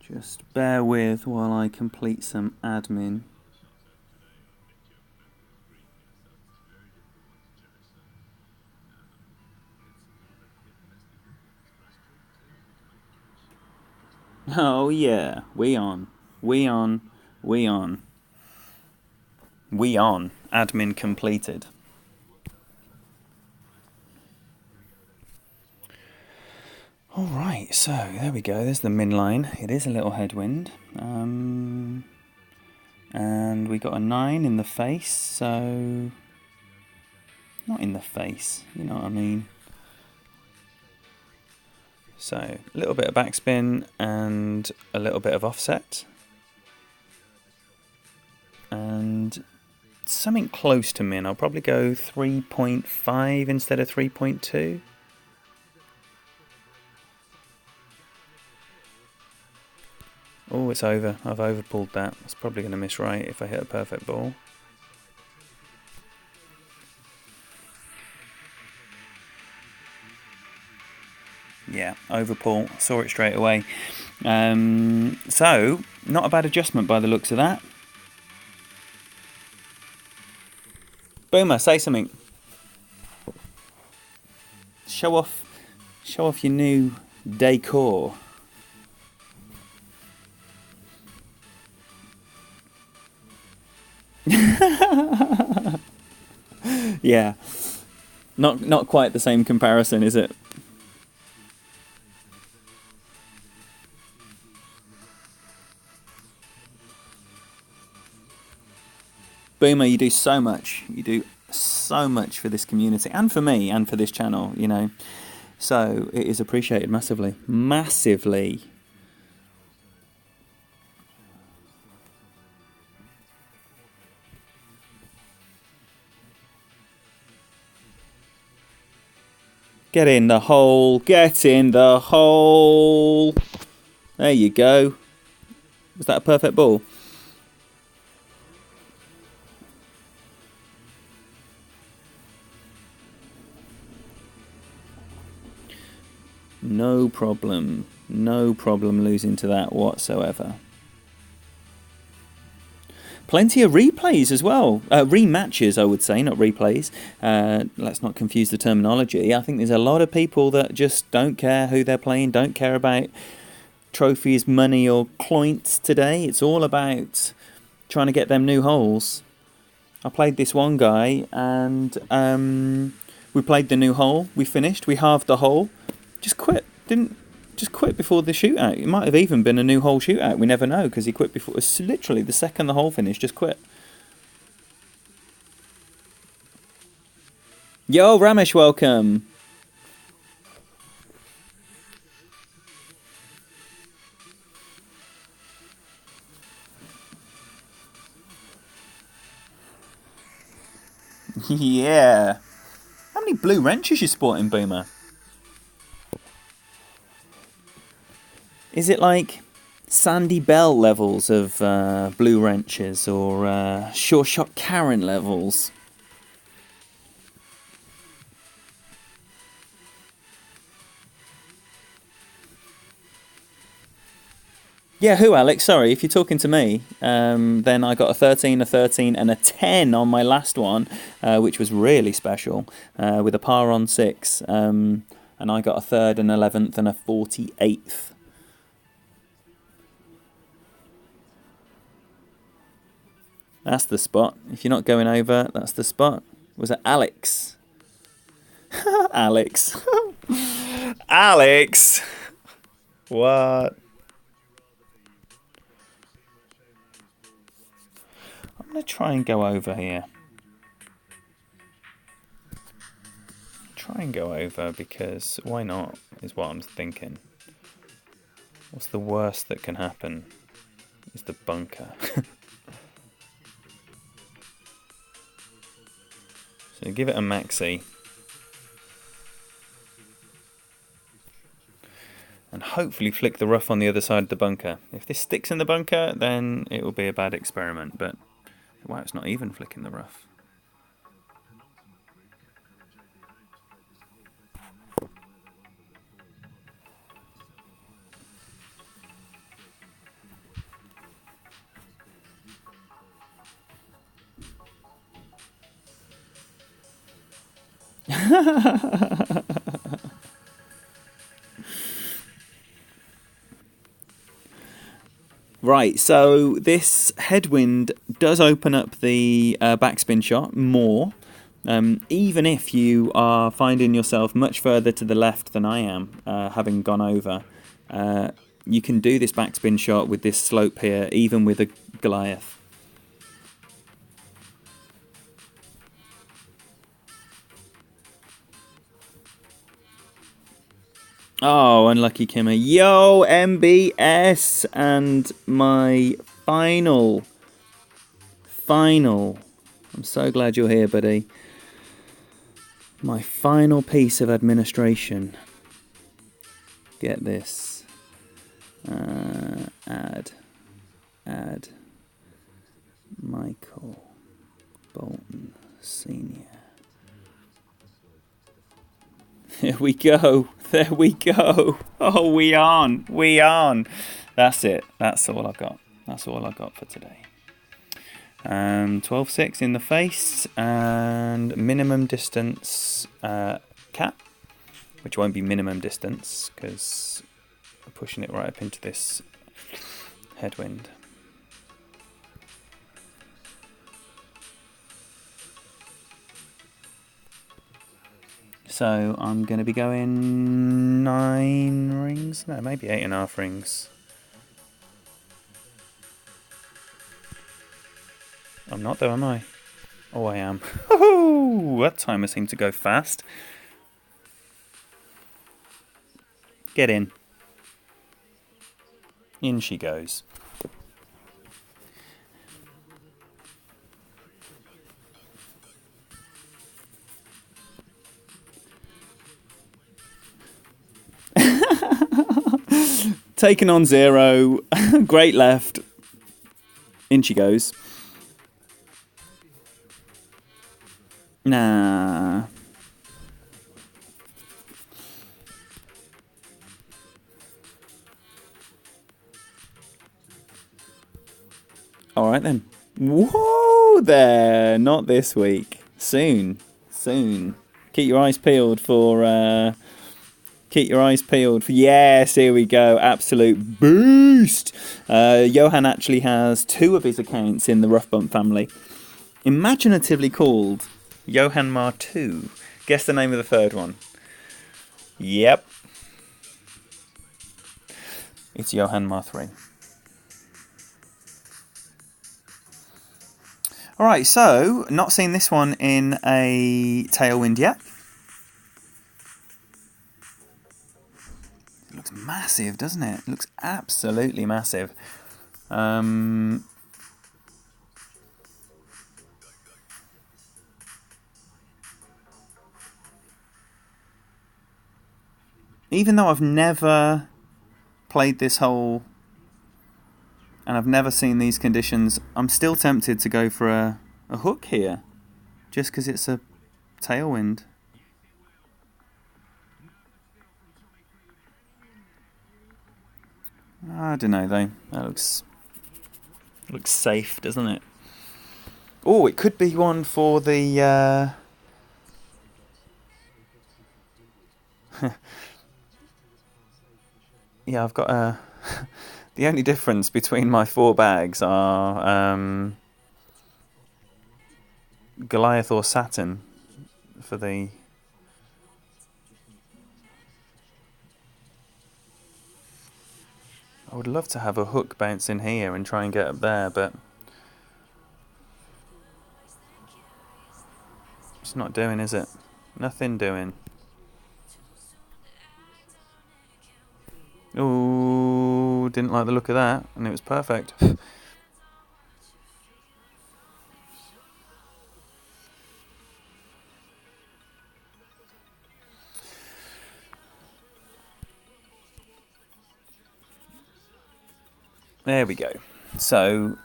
Just bear with while I complete some admin. Oh yeah, we on. Admin completed. Alright, so there we go, there's the min line. It is a little headwind. And we got a 9 in the face, so... Not in the face, you know what I mean. So, a little bit of backspin and a little bit of offset. And something close to min. I'll probably go 3.5 instead of 3.2. Oh, it's over. I've overpulled that. It's probably going to miss right if I hit a perfect ball. Yeah, overpull. Saw it straight away. So, not a bad adjustment by the looks of that. Boomer, say something. Show off your new decor. Yeah, not quite the same comparison, is it? Boomer, you do so much. You do so much for this community and for me and for this channel, you know. So it is appreciated massively. Massively. Get in the hole. Get in the hole. There you go. Was that a perfect ball? No problem. No problem losing to that whatsoever. Plenty of replays as well. Rematches, I would say, not replays. Let's not confuse the terminology. I think there's a lot of people that just don't care who they're playing, don't care about trophies, money or cloints today. It's all about trying to get them new holes. I played this one guy and we played the new hole. We finished. We halved the hole. Just quit. Just quit before the shootout. It might have even been a new hole shootout. We never know because he quit before. It's literally the second the hole finished, just quit. Yo, Ramesh, welcome. Yeah. How many blue wrenches you sporting, Boomer? Is it like Sandy Bell levels of blue wrenches or Sure Shot Karen levels? Yeah, who, Alex? Sorry, if you're talking to me, then I got a 13, a 13 and a 10 on my last one, which was really special, with a par on 6. And I got a 3rd, an 11th and a 48th. That's the spot. If you're not going over, that's the spot. Was it Alex? Alex. Alex! What? I'm going to try and go over here. Try and go over because why not, is what I'm thinking. What's the worst that can happen? Is the bunker. So give it a maxi. And hopefully flick the rough on the other side of the bunker. If this sticks in the bunker, then it will be a bad experiment. But wow, it's not even flicking the rough. Right, so this headwind does open up the backspin shot more, even if you are finding yourself much further to the left than I am, having gone over. You can do this backspin shot with this slope here, even with a Goliath. Oh, unlucky Kimmer. Yo, MBS, and my final. I'm so glad you're here, buddy. My final piece of administration. Get this. Add. Michael Bolton Senior. There we go. There we go. Oh, we on. That's it. That's all I've got. That's all I've got for today. 12.6 in the face and minimum distance cap, which won't be minimum distance because I'm pushing it right up into this headwind. So I'm going to be going 9 rings, no, maybe 8.5 rings. I'm not though, am I? Oh, I am. Oh, that timer seemed to go fast. Get in. In she goes. Taken on 0. Great left. In she goes. Nah. Alright then. Whoa there. Not this week. Soon. Keep your eyes peeled for... Yes, here we go. Absolute boost. Johan actually has 2 of his accounts in the Rough Bump family. Imaginatively called Johan Mar 2. Guess the name of the third one. Yep. It's Johan Mar 3. Alright, so, not seen this one in a tailwind yet. It looks massive, doesn't it? It looks absolutely massive. Even though I've never played this hole and I've never seen these conditions, I'm still tempted to go for a hook here, just because it's a tailwind. I don't know though. That looks safe, doesn't it? Oh, it could be one for the. Yeah, I've got a. The only difference between my 4 bags are Goliath or Saturn for the. I would love to have a hook bounce in here and try and get up there, but it's not doing, is it? Nothing doing. Ooh, didn't like the look of that, and it was perfect. There we go. So,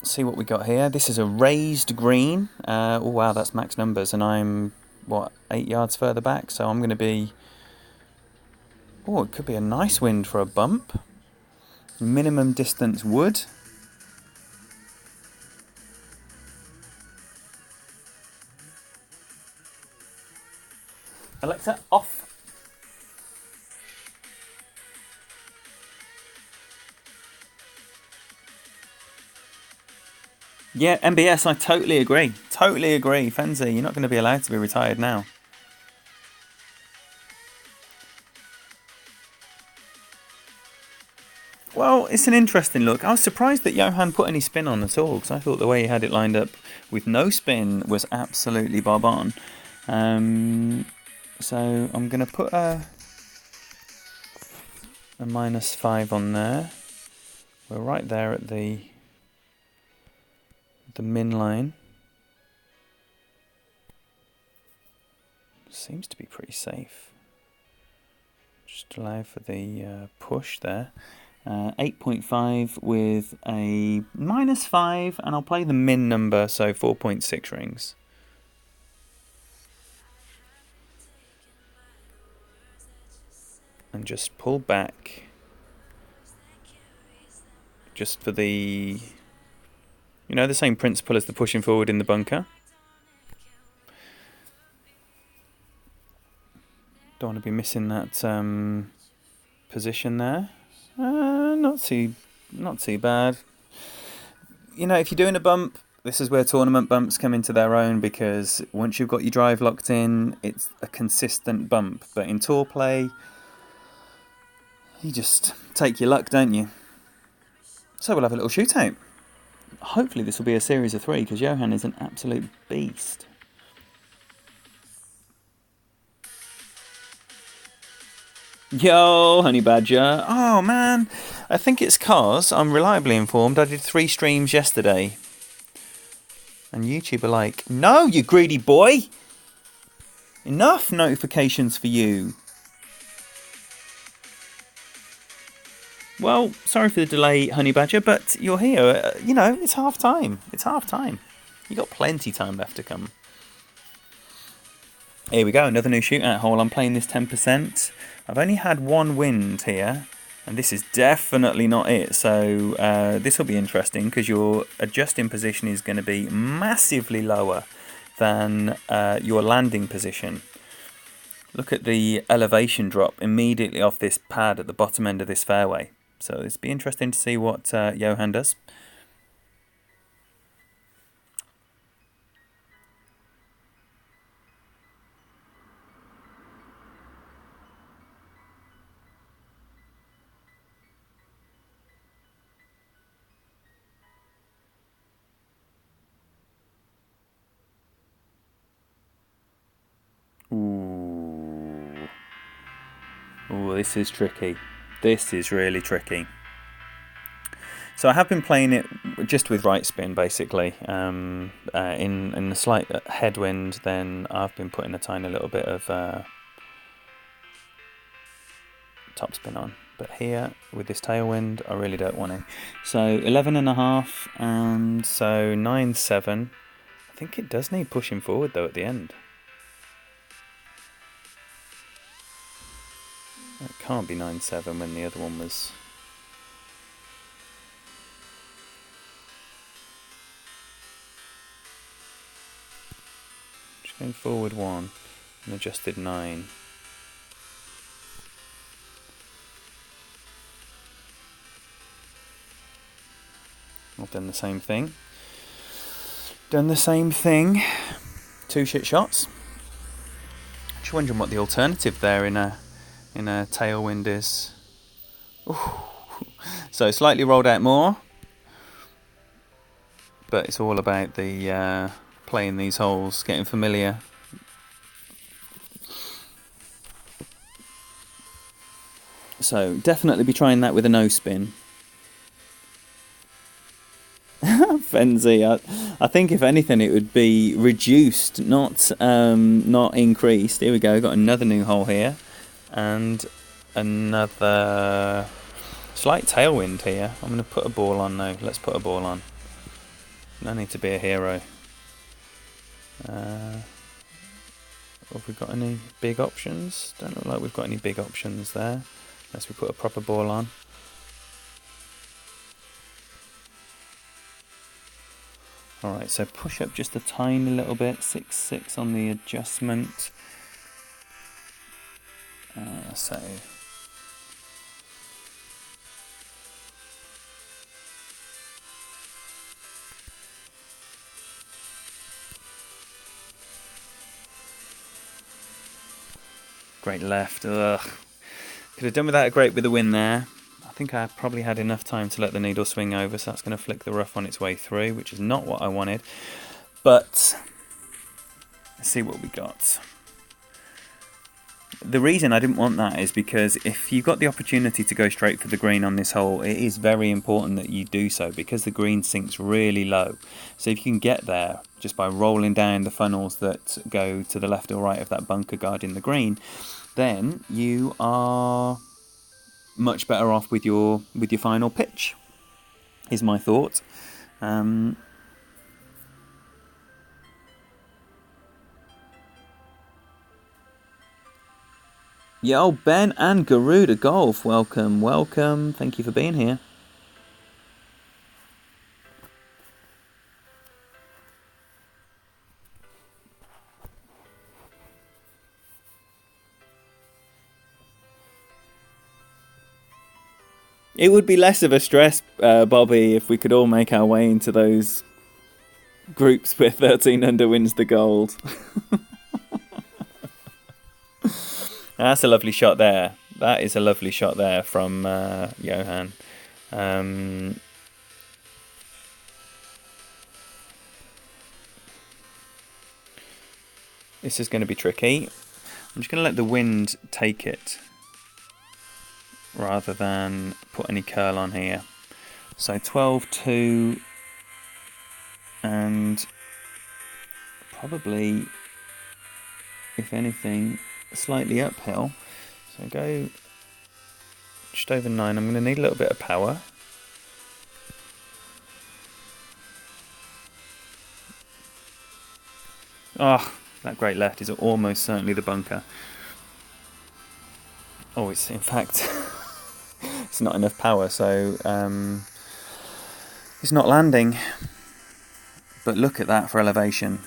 see what we got here. This is a raised green. Oh wow, that's max numbers, and I'm, 8 yards further back, so I'm going to be... Oh, it could be a nice wind for a bump. Minimum distance wood. Alexa, off. Yeah, MBS, I totally agree. Totally agree. Fenzi, you're not going to be allowed to be retired now. Well, it's an interesting look. I was surprised that Johan put any spin on at all, because I thought the way he had it lined up with no spin was absolutely bob on. So I'm going to put a -5 on there. We're right there at the min line. Seems to be pretty safe. Just allow for the push there. 8.5 with a -5, and I'll play the min number, so 4.6 rings. And just pull back, just for the, the same principle as the pushing forward in the bunker. Don't want to be missing that position there. Not too bad. If you're doing a bump, this is where tournament bumps come into their own, because once you've got your drive locked in, it's a consistent bump. But in tour play, you just take your luck, don't you? So we'll have a little shootout. hopefully this will be a series of 3 because Johan is an absolute beast. Yo, Honey Badger. Oh, man. I think it's cause I'm reliably informed I did 3 streams yesterday. And YouTube are like, no, you greedy boy. Enough notifications for you. Well, sorry for the delay, Honey Badger, but you're here. You know, it's half time. It's half time. You got plenty time left to come. Here we go, another new shootout hole. I'm playing this 10%. I've only had 1 wind here, and this is definitely not it. So this will be interesting because your adjusting position is going to be massively lower than your landing position. Look at the elevation drop immediately off this pad at the bottom end of this fairway. So it'll be interesting to see what Johan does. Ooh, this is tricky. This is really tricky. So I have been playing it just with right spin, basically. In a slight headwind, then I've been putting a tiny little bit of topspin on. But here, with this tailwind, I really don't want to. So 11.5, and so 9.7. I think it does need pushing forward, though, at the end. It can't be 9.7 when the other one was... Just going forward 1 and adjusted 9. I've done the same thing. Done the same thing. 2 shit shots. Just wondering what the alternative there in a tailwind is. Ooh. So slightly rolled out more, but it's all about the playing these holes, getting familiar. So definitely be trying that with a no spin. Fenzi, I think if anything it would be reduced, not increased. Here we go, got another new hole here. And another slight tailwind here. I'm going to put a ball on though. Let's put a ball on. No need to be a hero. Have we got any big options? Don't look like we've got any big options there. Unless we put a proper ball on. Alright, so push up just a tiny little bit. 6.6 on the adjustment. So great left. Ugh. Could have done without a great with the wind there. I think I probably had enough time to let the needle swing over, so that's going to flick the rough on its way through, which is not what I wanted. But let's see what we got. The reason I didn't want that is because if you got the opportunity to go straight for the green on this hole, it is very important that you do so because the green sinks really low. So if you can get there just by rolling down the funnels that go to the left or right of that bunker guarding the green, then you are much better off with your final pitch, is my thought. Yo, Ben and Garuda Golf, welcome, welcome. Thank you for being here. It would be less of a stress, Bobby, if we could all make our way into those groups where 13 under wins the gold. That's a lovely shot there. That is a lovely shot there from Johan. This is going to be tricky. I'm just going to let the wind take it rather than put any curl on here. So 12-2 and probably, if anything, slightly uphill. So go just over 9. I'm going to need a little bit of power. Oh, that great left is almost certainly the bunker. Oh, it's in fact it's not enough power, so it's not landing. But look at that for elevation.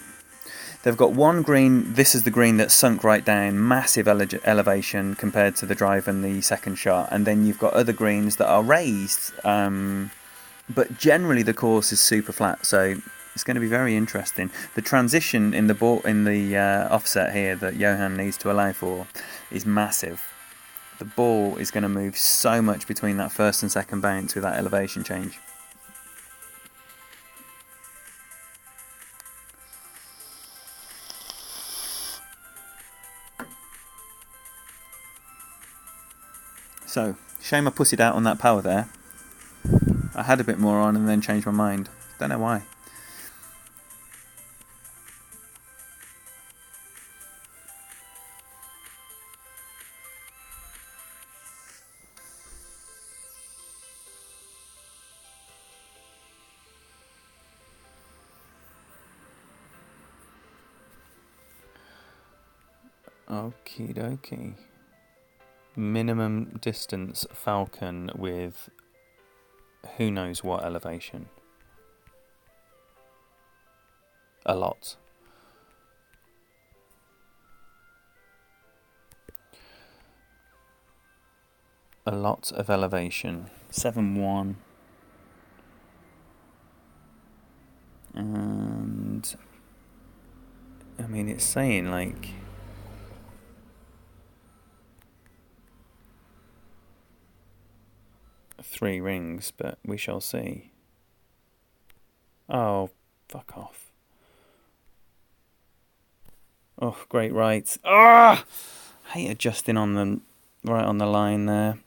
They've got one green. This is the green that's sunk right down, massive elevation compared to the drive and the second shot. And then you've got other greens that are raised, but generally the course is super flat. So it's going to be very interesting. The transition in the ball in the offset here that Johan needs to allow for is massive. The ball is going to move so much between that first and second bounce with that elevation change. So, shame I pussied out on that power there. I had a bit more on and then changed my mind. Don't know why. Okie dokie. Minimum distance Falcon with who knows what elevation. A lot. A lot of elevation. 7-1. And I mean, it's saying like three rings, but we shall see. Oh, fuck off. Oh, great right. Ah! Hate adjusting on the right on the line there.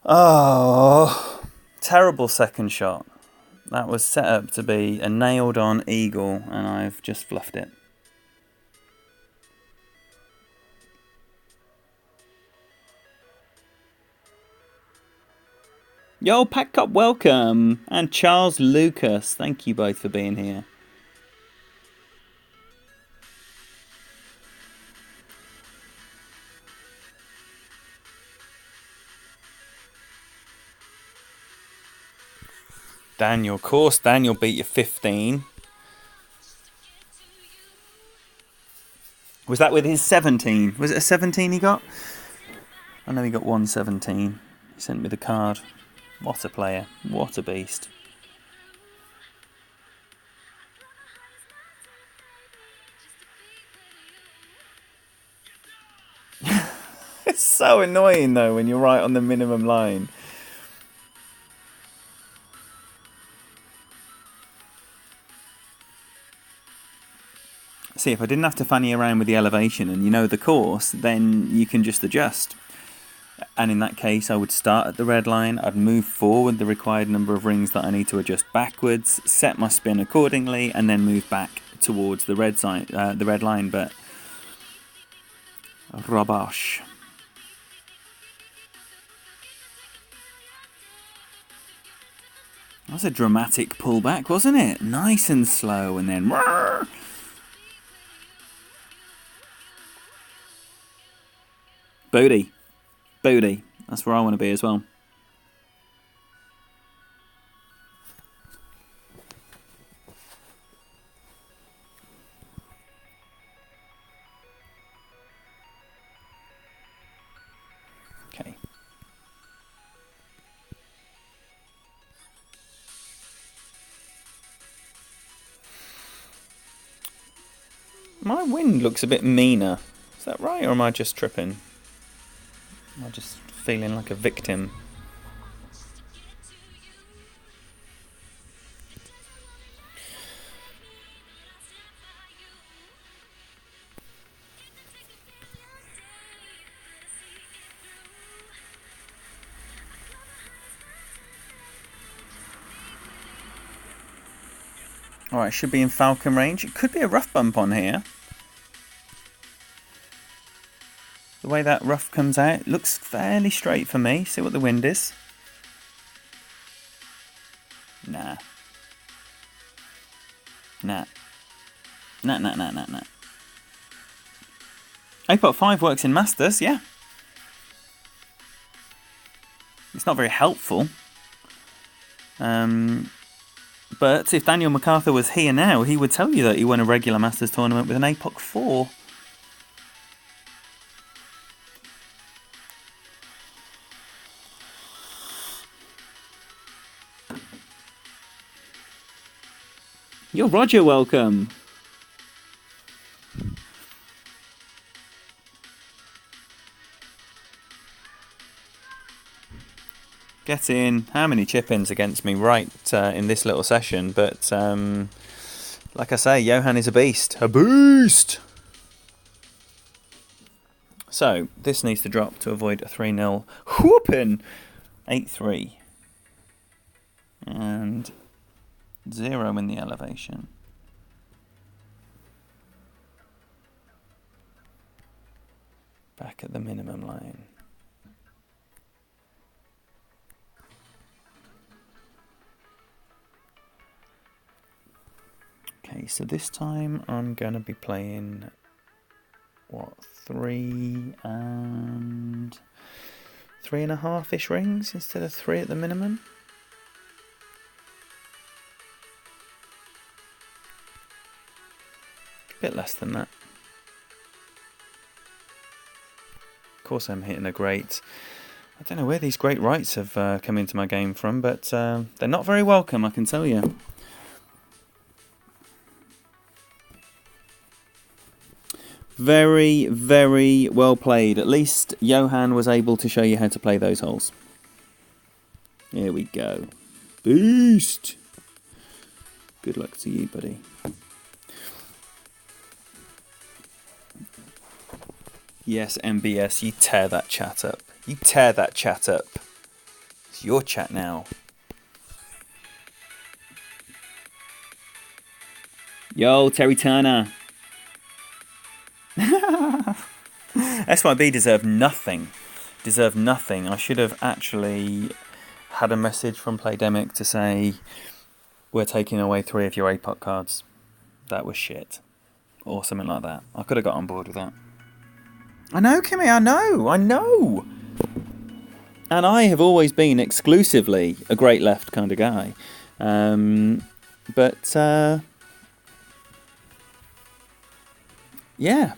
Oh, terrible second shot. That was set up to be a nailed on eagle and I've just fluffed it. Yo, Pack Cup, welcome. And Charles Lucas, thank you both for being here. Daniel, of course, Daniel beat you 15. Was that with his 17? Was it a 17 he got? I know he got 117. He sent me the card. What a player. What a beast. It's so annoying though when you're right on the minimum line. See, if I didn't have to fanny around with the elevation and you know the course, then you can just adjust. And in that case, I would start at the red line, I'd move forward the required number of rings that I need to adjust backwards, set my spin accordingly, and then move back towards the red line, but rubbish. That was a dramatic pullback, wasn't it? Nice and slow, and then... Rrr! Booty. Booty. That's where I want to be as well. Okay. My wind looks a bit meaner. Is that right, or am I just tripping? Am I just feeling like a victim? Alright, should be in Falcon range. It could be a rough bump on here. The way that rough comes out looks fairly straight for me. See what the wind is. Nah. Nah. Nah, nah, nah, nah, nah. APOC 5 works in Masters, yeah. It's not very helpful. But if Daniel MacArthur was here now, he would tell you that he won a regular Masters tournament with an APOC 4. You're Roger, welcome. Get in. How many chip-ins against me right in this little session? But like I say, Johan is a beast. A beast! So, this needs to drop to avoid a 3-0 whooping. 8-3. And 0 in the elevation. Back at the minimum line. Okay, so this time I'm going to be playing, what, 3.5-ish rings instead of 3 at the minimum. A bit less than that. Of course I'm hitting a great. I don't know where these great rights have come into my game from, but they're not very welcome, I can tell you. Very, very well played. At least Johan was able to show you how to play those holes. Here we go. Boost! Good luck to you, buddy. Yes, MBS, you tear that chat up. You tear that chat up. It's your chat now. Yo, Terry Turner. SYB deserved nothing. Deserved nothing. I should have actually had a message from Playdemic to say, we're taking away 3 of your APOC cards. That was shit. Or something like that. I could have got on board with that. I know, Kimmy, I know. And I have always been exclusively a great left kind of guy. Yeah.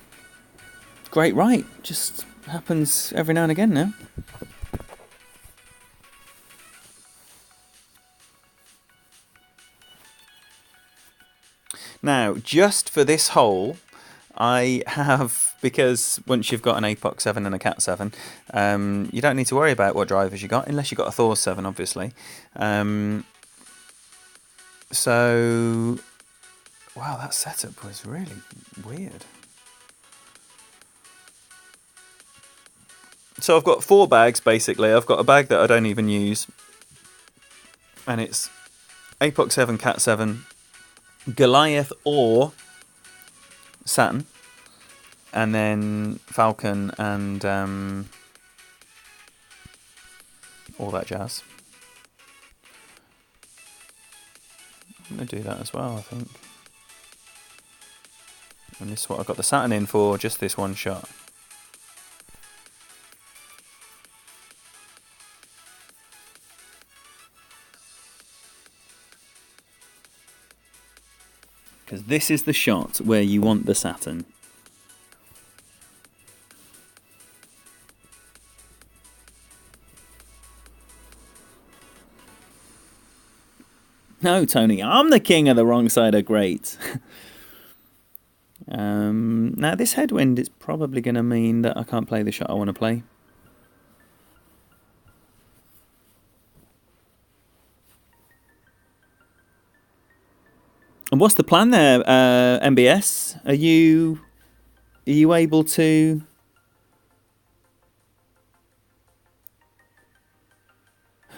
Great right. Just happens every now and again now. Now, just for this hole, I have, because once you've got an APOC 7 and a Cat 7, you don't need to worry about what drivers you got, unless you got a Thor 7, obviously. So, wow, that setup was really weird. So I've got 4 bags, basically. I've got a bag that I don't even use, and it's APOC 7, Cat 7, Goliath or Saturn, and then Falcon and all that jazz. I'm going to do that as well, I think. And this is what I've got the Saturn in for, just this one shot. Because this is the shot where you want the Saturn. No, Tony, I'm the king of the wrong side of great. Now, this headwind is probably going to mean that I can't play the shot I want to play. And what's the plan there, MBS? Are you able to?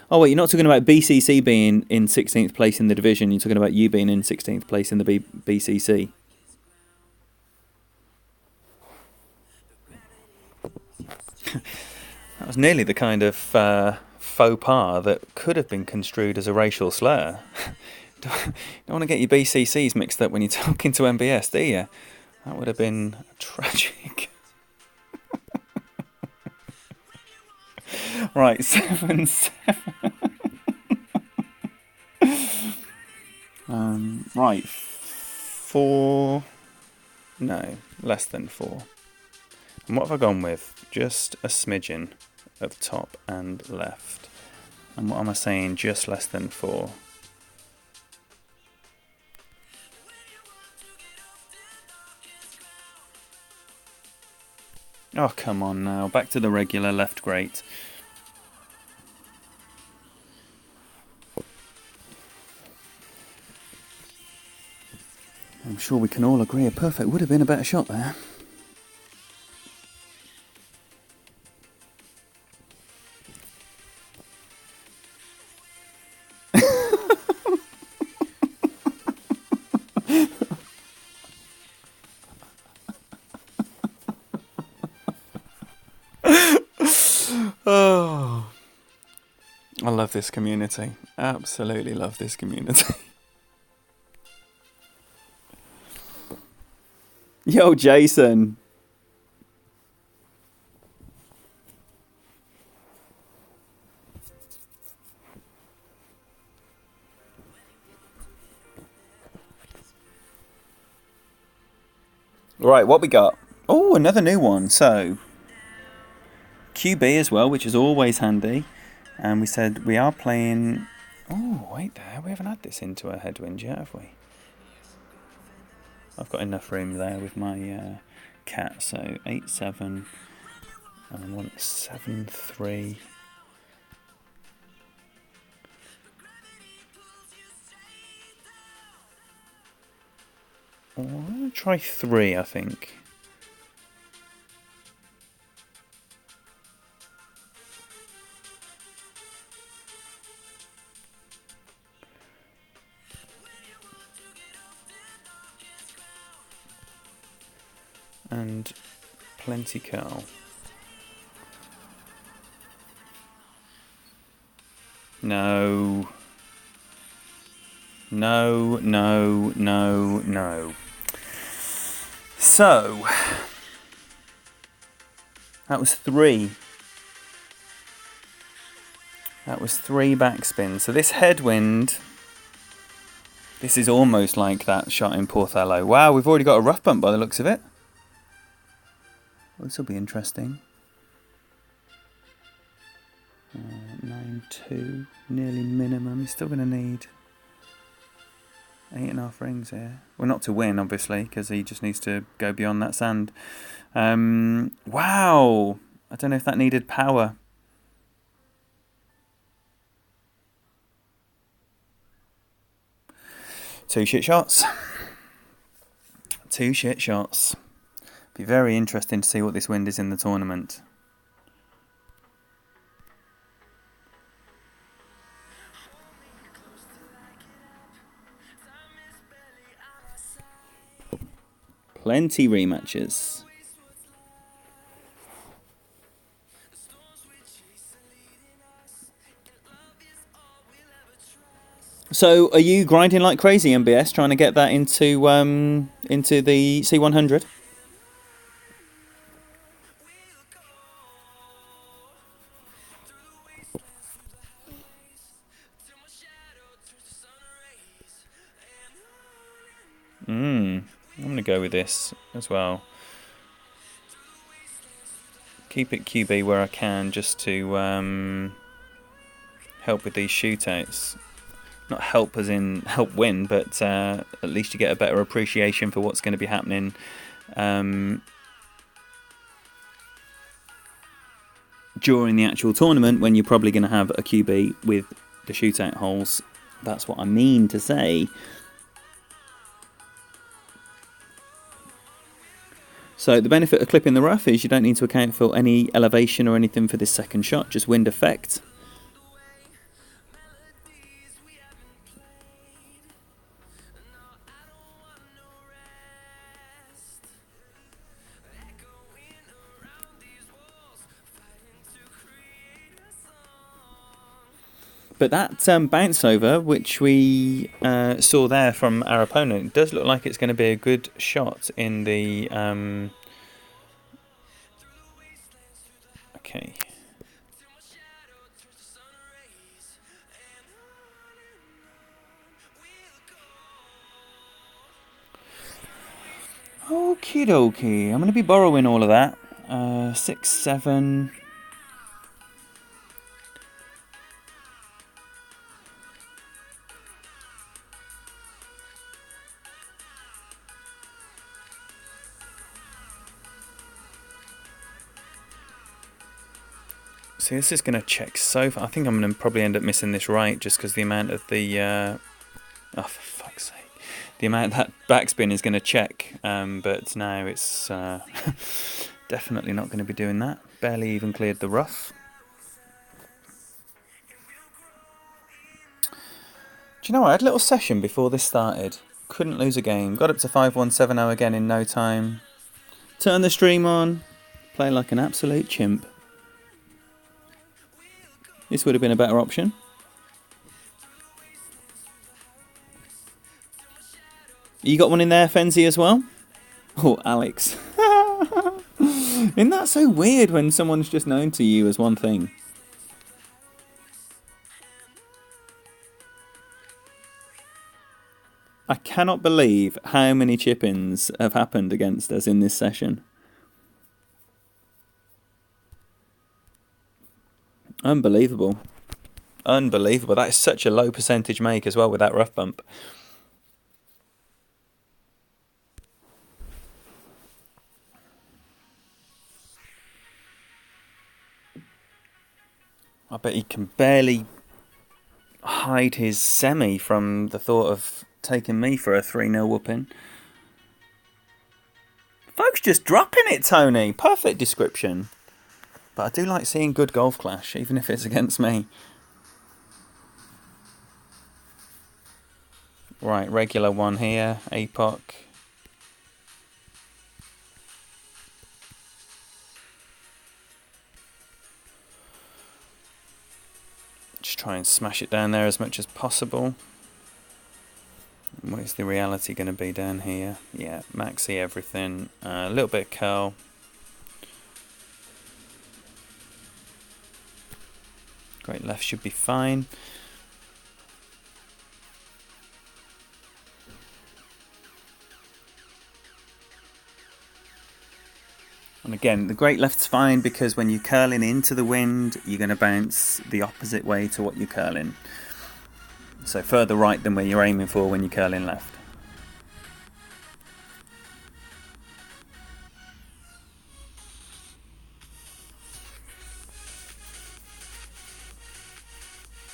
Oh, wait, you're not talking about BCC being in 16th place in the division. You're talking about you being in 16th place in the BCC. That was nearly the kind of faux pas that could have been construed as a racial slur. Don't want to get your BCCs mixed up when you're talking to MBS, do you? That would have been tragic. Right, 7-7. Right, 4. No, less than 4. And what have I gone with? Just a smidgen of top and left. And what am I saying? Just less than 4. Oh, come on now. Back to the regular left grate. I'm sure we can all agree a perfect would have been a better shot there. Oh, I love this community. Absolutely love this community. Yo, Jason. Right, what we got? Oh, another new one. So, QB as well, which is always handy. And we said we are playing... Oh, wait there. We haven't had this into a headwind yet, have we? I've got enough room there with my cat. So, 8-7. And I want 7-3. Oh, I'm going to try 3, I think. And plenty curl. No. No, no, no, no. So, that was 3. That was 3 backspins. So this headwind, this is almost like that shot in Porthello. Wow, we've already got a rough bump by the looks of it. Well, this will be interesting. 9-2, nearly minimum. He's still going to need 8.5 rings here. Well, not to win, obviously, because he just needs to go beyond that sand. Wow! I don't know if that needed power. Two shit shots. Be very interesting to see what this wind is in the tournament. Plenty rematches. So, are you grinding like crazy, MBS, trying to get that into the C100? I'm going to go with this as well. Keep it QB where I can, just to help with these shootouts. Not help as in help win, but at least you get a better appreciation for what's going to be happening during the actual tournament, when you're probably going to have a QB with the shootout holes. That's what I mean to say. So the benefit of clipping the rough is you don't need to account for any elevation or anything for this second shot, just wind effect. But that bounce over, which we saw there from our opponent, does look like it's going to be a good shot in the... okay. Okie dokie. I'm going to be borrowing all of that. 6, 7... See, this is going to check so far. I think I'm going to probably end up missing this right just because the amount of the... oh, for fuck's sake. The amount that backspin is going to check. But now it's definitely not going to be doing that. Barely even cleared the rough. Do you know what? I had a little session before this started. Couldn't lose a game. Got up to 5-1-7-0 again in no time. Turn the stream on. Play like an absolute chimp. This would have been a better option. You got one in there, Fenzi, as well? Oh, Alex. Isn't that so weird when someone's just known to you as one thing? I cannot believe how many chip-ins have happened against us in this session. Unbelievable. Unbelievable. That is such a low percentage make as well with that rough bump. I bet he can barely hide his semi from the thought of taking me for a 3-0 whooping. Folks just dropping it, Tony. Perfect description. But I do like seeing good golf clash, even if it's against me. Right, regular one here. APOC. Just try and smash it down there as much as possible. What is the reality going to be down here? Yeah, maxi everything. A little bit of curl. Great left should be fine. And again, the great left's fine because when you're curling into the wind, you're going to bounce the opposite way to what you're curling. So further right than where you're aiming for when you're curling left.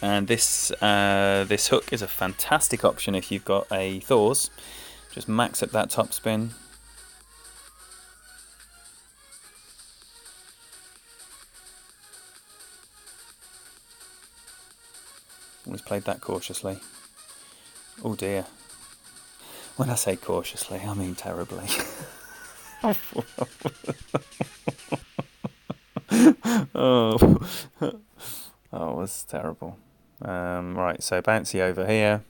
And this hook is a fantastic option if you've got a Thors. Just max up that top spin. Always played that cautiously. Oh dear. When I say cautiously, I mean terribly. Oh, it was terrible. Right, so bouncy over here.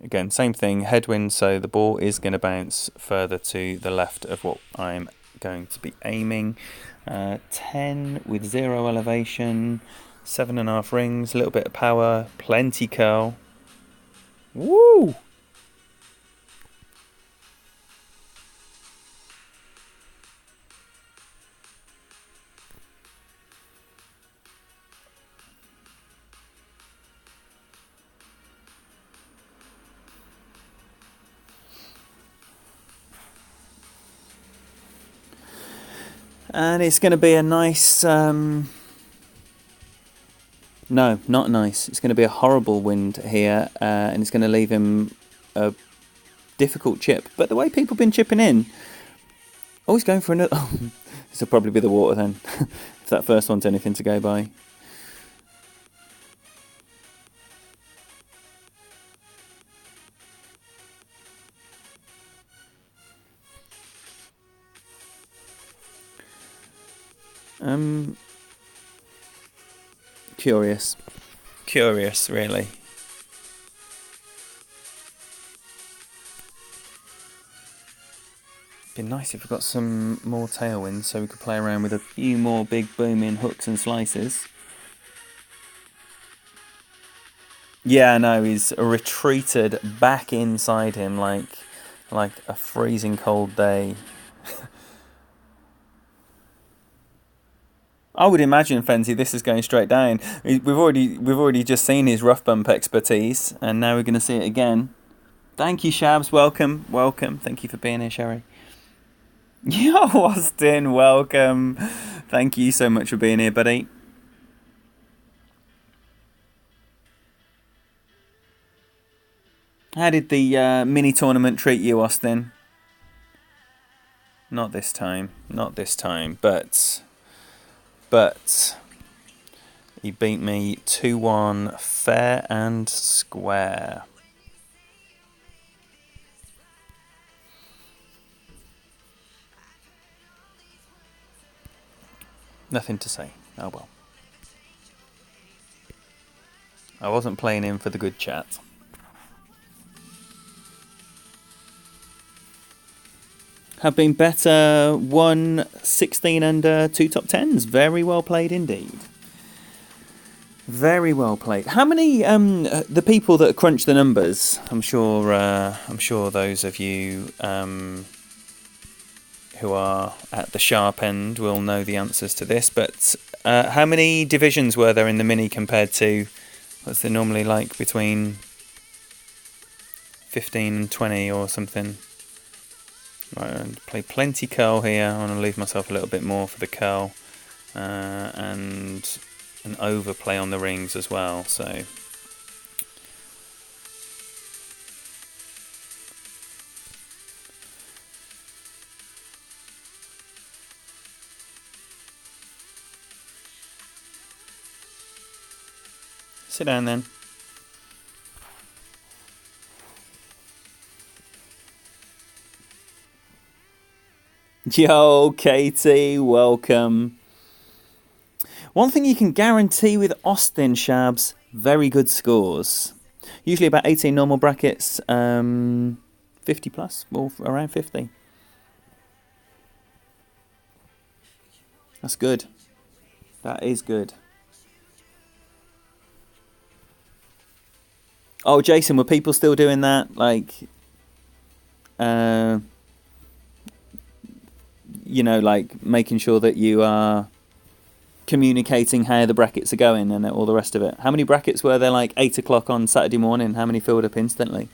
Again, same thing, headwind, so the ball is going to bounce further to the left of what I'm going to be aiming. 10 with 0 elevation, 7.5 rings, a little bit of power, plenty curl. Woo! And it's going to be a nice... no, not nice. It's going to be a horrible wind here, and it's going to leave him a difficult chip. But the way people have been chipping in... Oh, he's going for another... Oh, this will probably be the water then, if that first one's anything to go by. Curious. Curious, really. Be nice if we got some more tailwinds so we could play around with a few more big booming hooks and slices. Yeah, no, he's retreated back inside him like a freezing cold day. I would imagine, Fenty, this is going straight down. We've already just seen his rough bump expertise, and now we're going to see it again. Thank you, Shabs. Welcome. Thank you for being here, Sherry. Yo, Austin, welcome. Thank you so much for being here, buddy. How did the mini tournament treat you, Austin? Not this time, but he beat me 2-1 fair and square. Nothing to say. Oh well. I wasn't playing him for the good chat. Have been better. 1 16 under, 2 top 10s. Very well played indeed. Very well played. How many the people that crunch the numbers? I'm sure those of you who are at the sharp end will know the answers to this. But how many divisions were there in the mini compared to what's there normally like between 15 and 20 or something? Right, I'll play plenty curl here. I want to leave myself a little bit more for the curl and an overplay on the rings as well. So sit down then. Yo, Katie, welcome. One thing you can guarantee with Austin, Shabs, very good scores. Usually about 18 normal brackets, 50 plus, or around 50. That's good. That is good. Oh, Jason, were people still doing that? Like, you know, like making sure that you are communicating how the brackets are going and all the rest of it. How many brackets were there, like 8 o'clock on Saturday morning? How many filled up instantly?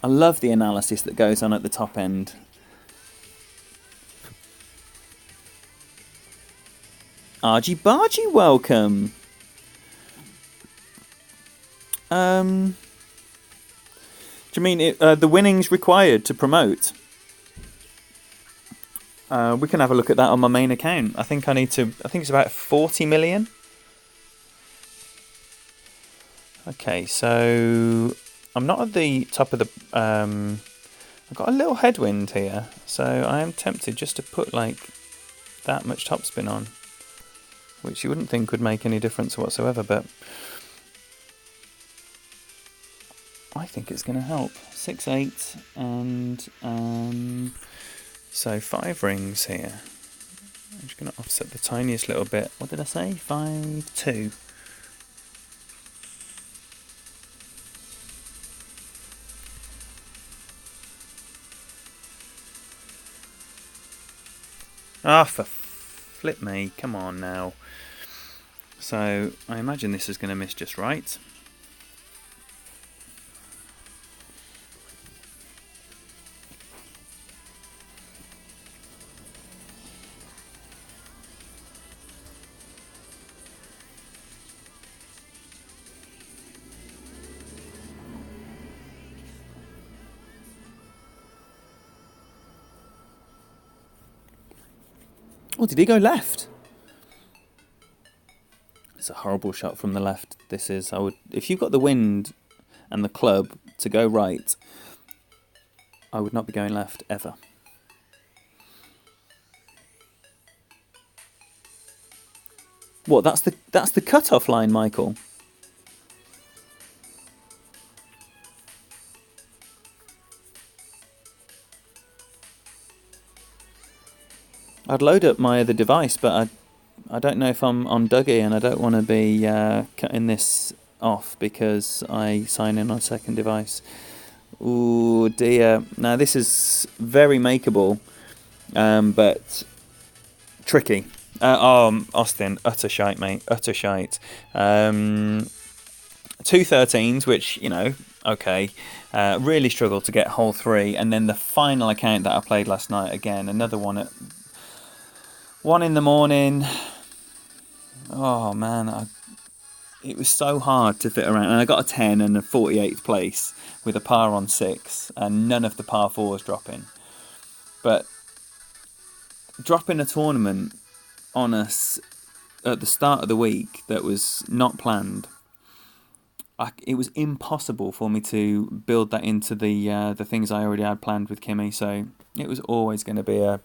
I love the analysis that goes on at the top end. Argy Bargy, welcome. Do you mean the winnings required to promote? We can have a look at that on my main account. I think it's about 40 million. Okay, so I'm not at the top of the... I've got a little headwind here, so I am tempted just to put like that much topspin on, which you wouldn't think would make any difference whatsoever, but I think it's going to help. 6-8 and... So 5 rings here. I'm just going to offset the tiniest little bit. What did I say? 5-2. Ah, for flip me. Come on now. So I imagine this is going to miss just right. Oh, did he go left? It's a horrible shot from the left. This is. If you've got the wind and the club to go right, I would not be going left ever. What? That's the cut-off line, Michael. I'd load up my other device, but I don't know if I'm on Dougie, and I don't want to be cutting this off because I sign in on a second device. Ooh dear. Now this is very makeable, but tricky. Austin, utter shite, mate. Utter shite. 2 13s, which, you know, okay. Really struggled to get hole 3. And then the final account that I played last night, again, another one at 1 in the morning. Oh, man. It was so hard to fit around. And I got a 10 and a 48th place with a par on 6. And none of the par 4s dropping. But dropping a tournament on us at the start of the week that was not planned, it was impossible for me to build that into the things I already had planned with Kimmy, so it was always going to be a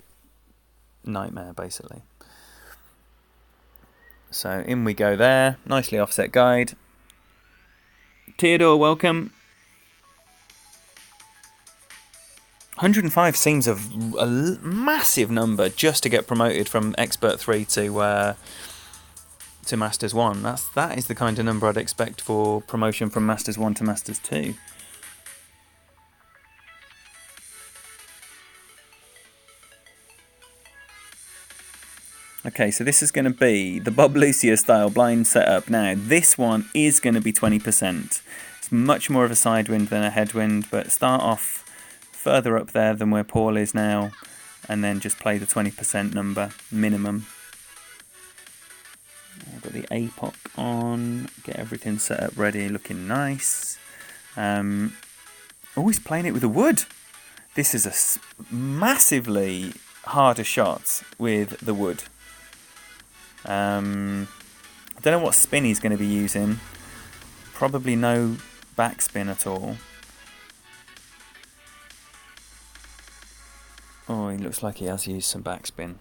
nightmare, basically. So in we go there, nicely offset guide. Theodore, welcome. 105 seems a massive number just to get promoted from Expert 3 to Masters 1. That is the kind of number I'd expect for promotion from Masters 1 to Masters 2. Okay, so this is going to be the Bob Lucia style blind setup. Now, this one is going to be 20%. It's much more of a side wind than a headwind, but start off further up there than where Paul is now, and then just play the 20% number minimum. I've got the APOC on, get everything set up ready, looking nice. Always playing it with a wood. This is a massively harder shot with the wood. I don't know what spin he's going to be using. Probably no backspin at all. Oh, he looks like he has used some backspin.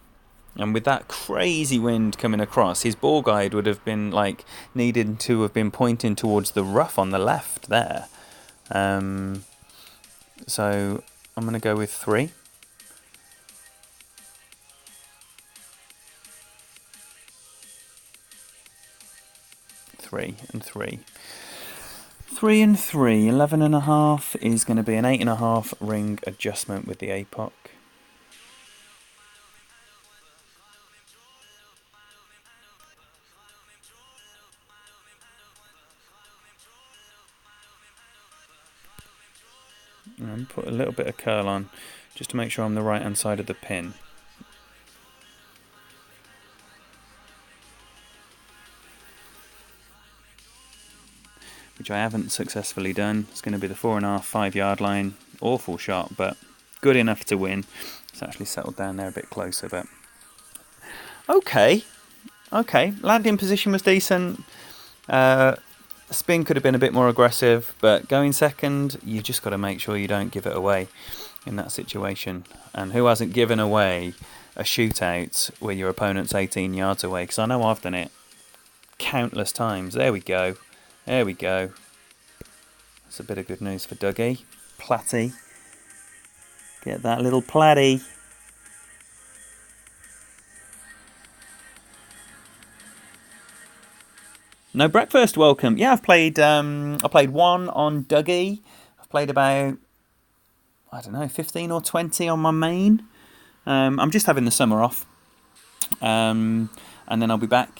And with that crazy wind coming across, his ball guide would have been like needed to have been pointing towards the rough on the left there. So I'm going to go with 3. 3 and 3. 3 and 3. 11.5 is going to be an 8.5 ring adjustment with the APOC. And put a little bit of curl on just to make sure I'm the right hand side of the pin. Which I haven't successfully done. It's going to be the 4.5, 5 yard line. Awful shot, but good enough to win. It's actually settled down there a bit closer, but okay. Landing position was decent. Spin could have been a bit more aggressive, but going second, you just got to make sure you don't give it away in that situation. And who hasn't given away a shootout where your opponent's 18 yards away? Because I know I've done it countless times. There we go. There we go. That's a bit of good news for Dougie. Platty. Get that little platty. No breakfast, welcome. Yeah, I played 1 on Dougie. I've played about, I don't know, 15 or 20 on my main. I'm just having the summer off. And then I'll be back.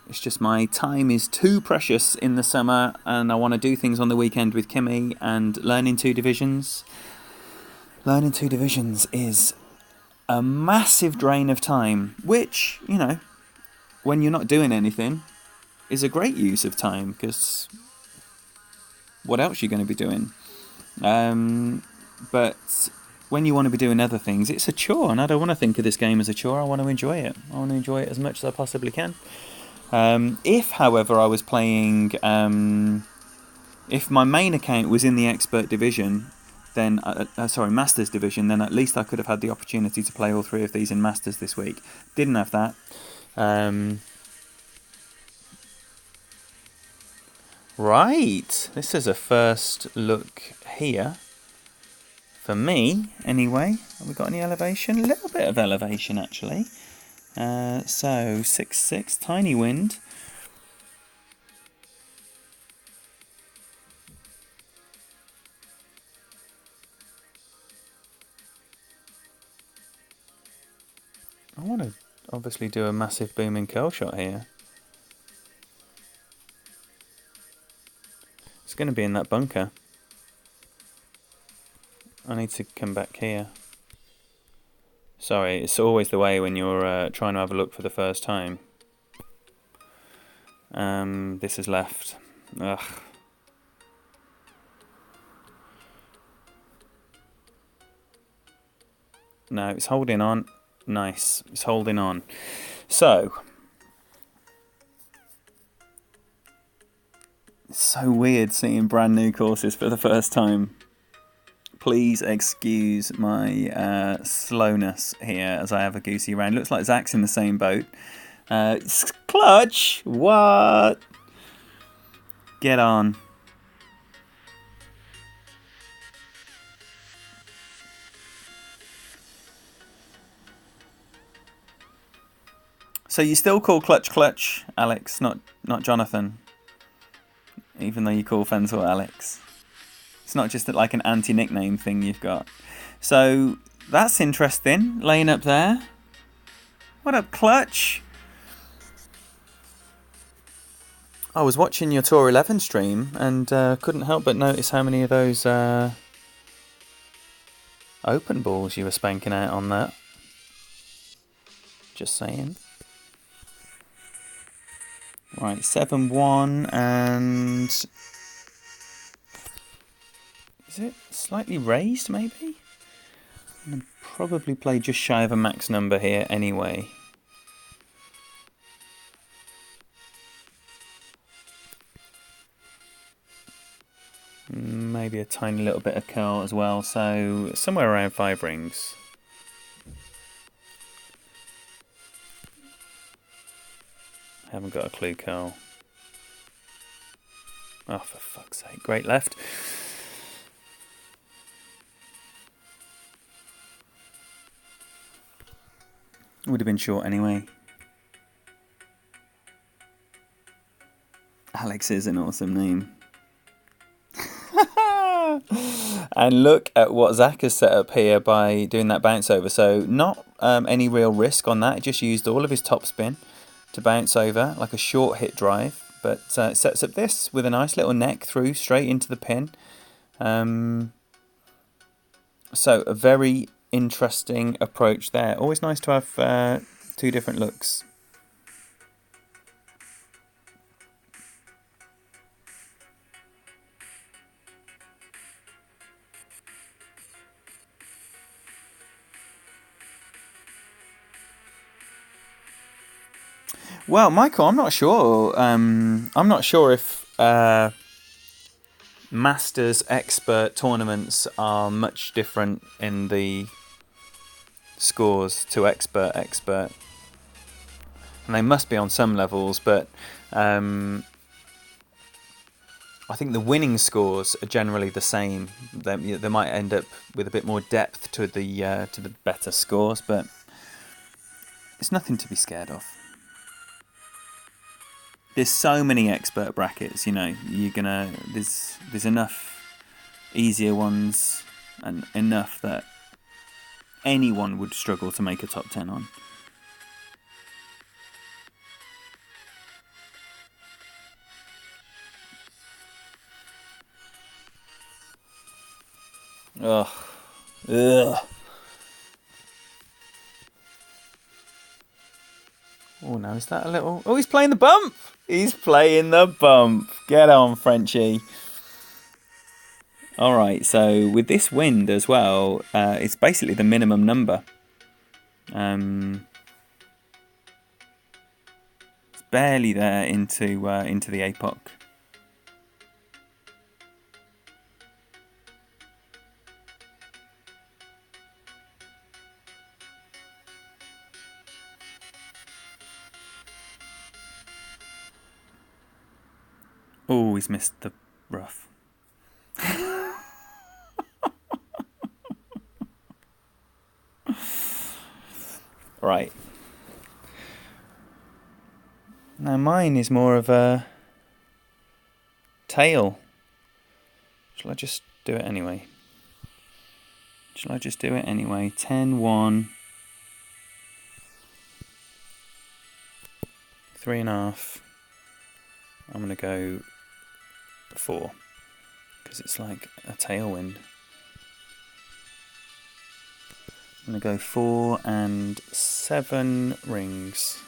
It's just my time is too precious in the summer, and I want to do things on the weekend with Kimmy, and learning 2 divisions. Learning 2 divisions is a massive drain of time, which, you know, when you're not doing anything, is a great use of time, because what else are you going to be doing? But when you want to be doing other things, it's a chore, and I don't want to think of this game as a chore. I want to enjoy it. I want to enjoy it as much as I possibly can. If, however, I was playing, if my main account was in the Expert Division, then, Masters Division, then at least I could have had the opportunity to play all 3 of these in Masters this week. Didn't have that. Right, this is a first look here. For me, anyway. Have we got any elevation? A little bit of elevation, actually. So, 6.6, tiny wind. I want to obviously do a massive booming curl shot here. It's going to be in that bunker. I need to come back here. Sorry, it's always the way when you're trying to have a look for the first time. This is left. Ugh. No, it's holding on. Nice, it's holding on. So, it's so weird seeing brand new courses for the first time. Please excuse my slowness here as I have a goosey round. Looks like Zach's in the same boat. Clutch! What? Get on. So you still call Clutch, Alex, not Jonathan, even though you call Fensor Alex. It's not just like an anti-nickname thing you've got. So that's interesting, laying up there. What up, Clutch? I was watching your Tour 11 stream and couldn't help but notice how many of those open balls you were spanking out on that. Just saying. Right, 7-1 and... Is it slightly raised, maybe? I'm going to probably play just shy of a max number here anyway. Maybe a tiny little bit of curl as well, so somewhere around 5 rings. I haven't got a clue, curl. Oh, for fuck's sake. Great left. Would have been short anyway. Alex is an awesome name. And look at what Zach has set up here by doing that bounce over. So not any real risk on that. He just used all of his top spin to bounce over like a short hit drive. But it sets up this with a nice little neck through straight into the pin. So a very interesting approach there. Always nice to have two different looks. Well, Michael, I'm not sure. I'm not sure if Masters Expert tournaments are much different in the scores to Expert. And they must be on some levels, but I think the winning scores are generally the same. They might end up with a bit more depth to the better scores, but it's nothing to be scared of. There's so many expert brackets, you know. There's enough easier ones and enough that anyone would struggle to make a top 10 on. Ugh. Oh, now is that a little... Oh, he's playing the bump! He's playing the bump. Get on, Frenchie. All right, so with this wind as well, it's basically the minimum number. It's barely there into the APOC. Oh, he's missed the rough. Right. Now mine is more of a tail. Shall I just do it anyway? 10, 1, 3.5. I'm going to go 4 because it's like a tailwind. I'm going to go 4 and 7 rings.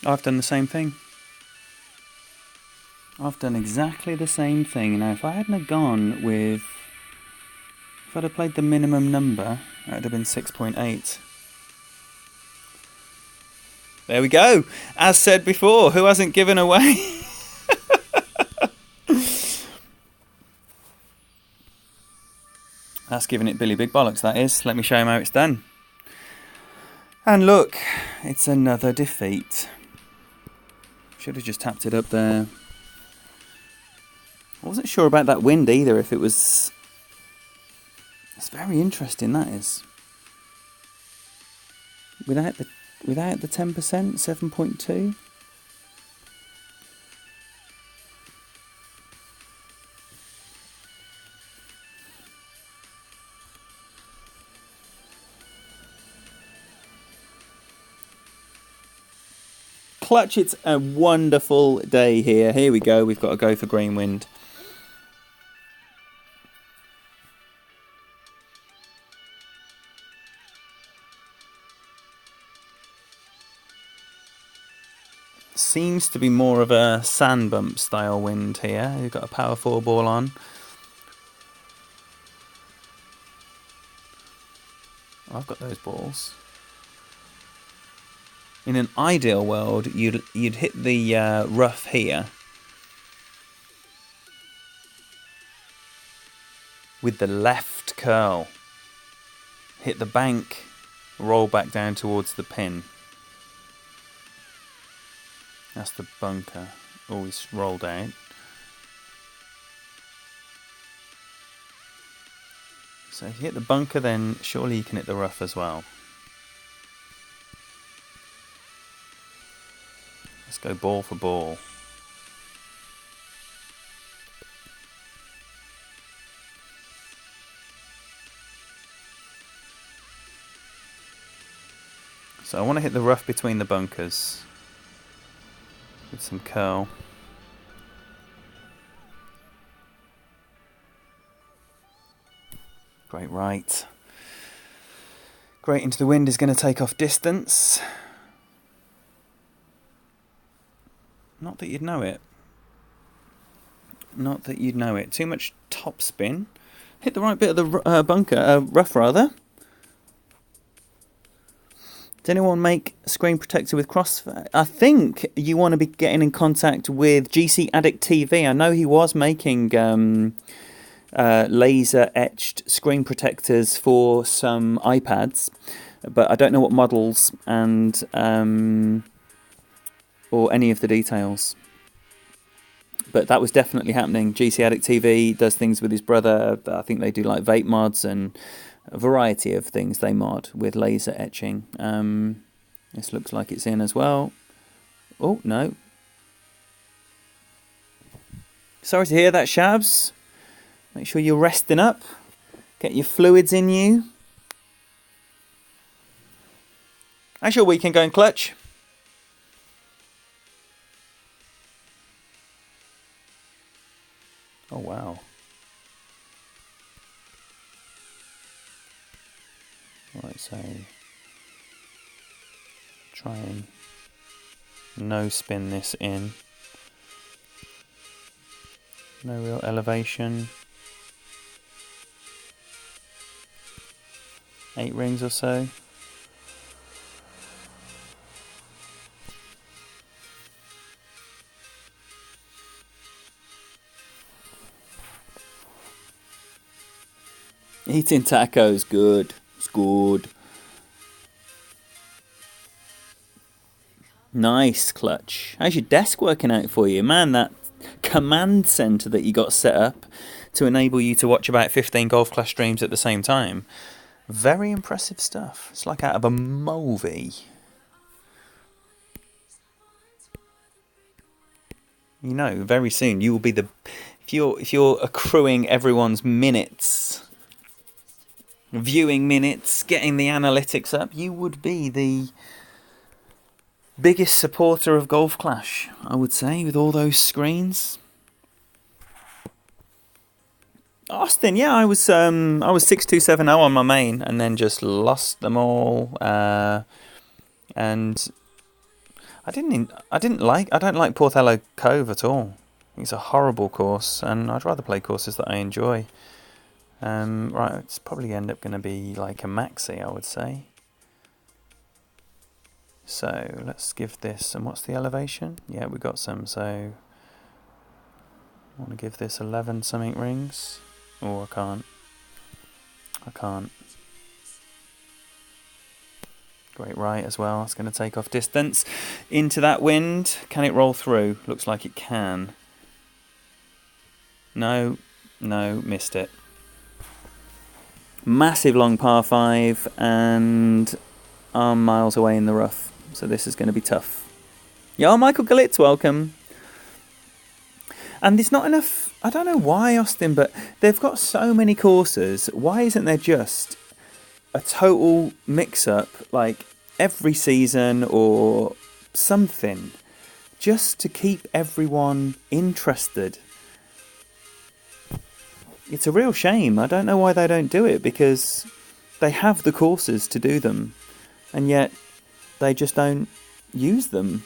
I've done the same thing. I've done exactly the same thing. Now, if I hadn't have gone with... If I'd have played the minimum number, that would have been 6.8. There we go. As said before, who hasn't given away? That's giving it Billy Big Bollocks, that is. Let me show him how it's done. And look, it's another defeat. Should have just tapped it up there. I wasn't sure about that wind either, if it was... It's very interesting, that is. Without the 10%, 7.2. Clutch, it's a wonderful day here. Here we go, we've got to go for green wind. Seems to be more of a sand bump style wind here. You've got a power 4 ball on. I've got those balls. In an ideal world, you'd hit the rough here with the left curl. Hit the bank, roll back down towards the pin. That's the bunker. Always rolled out. So if you hit the bunker, then surely you can hit the rough as well. Let's go ball for ball. So I want to hit the rough between the bunkers with some curl. Great right. Great into the wind is going to take off distance. Not that you'd know it. Not that you'd know it. Too much top spin. Hit the right bit of the bunker, rough rather. Does anyone make screen protector with crossfire? I think you want to be getting in contact with GC Addict TV. I know he was making laser etched screen protectors for some iPads, but I don't know what models and or any of the details. But that was definitely happening. GC Addict TV does things with his brother. I think they do like vape mods and a variety of things they mod with laser etching. This looks like it's in as well. Oh, no. Sorry to hear that, Shabs. Make sure you're resting up. Get your fluids in you. How's your weekend going, Clutch? Oh, wow. Right, so try and no spin this in. No real elevation. 8 rings or so. Eating tacos, good. It's good. Nice, Clutch. How's your desk working out for you? Man, that command centre that you got set up to enable you to watch about 15 Golf Clash streams at the same time. Very impressive stuff. It's like out of a movie. You know, very soon you will be the... If you're accruing everyone's minutes, viewing minutes, getting the analytics up, you would be the biggest supporter of Golf Clash, I would say, with all those screens. Austin, yeah, I was 6270 on my main, and then just lost them all. And I don't like Porthello Cove at all. It's a horrible course, and I'd rather play courses that I enjoy. Right, it's probably end up going to be like a maxi, I would say. So let's give this, and what's the elevation? Yeah, we got some, so I want to give this 11 something rings. Oh, I can't. Great right as well. It's going to take off distance into that wind. Can it roll through? Looks like it can. No, missed it. Massive long par 5, and I'm miles away in the rough. So this is going to be tough. Yeah, Michael Galitz, welcome. And there's not enough... I don't know why, Austin, but they've got so many courses. Why isn't there just a total mix-up, like every season or something, just to keep everyone interested? It's a real shame. I don't know why they don't do it, because they have the courses to do them, and yet they just don't use them.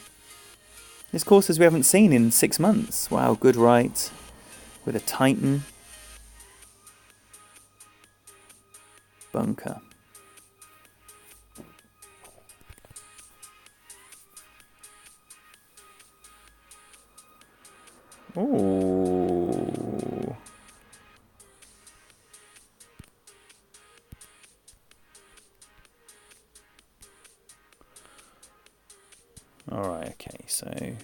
There's courses we haven't seen in 6 months. Wow, good right with a Titan. Bunker. Ooh. Alright, okay, so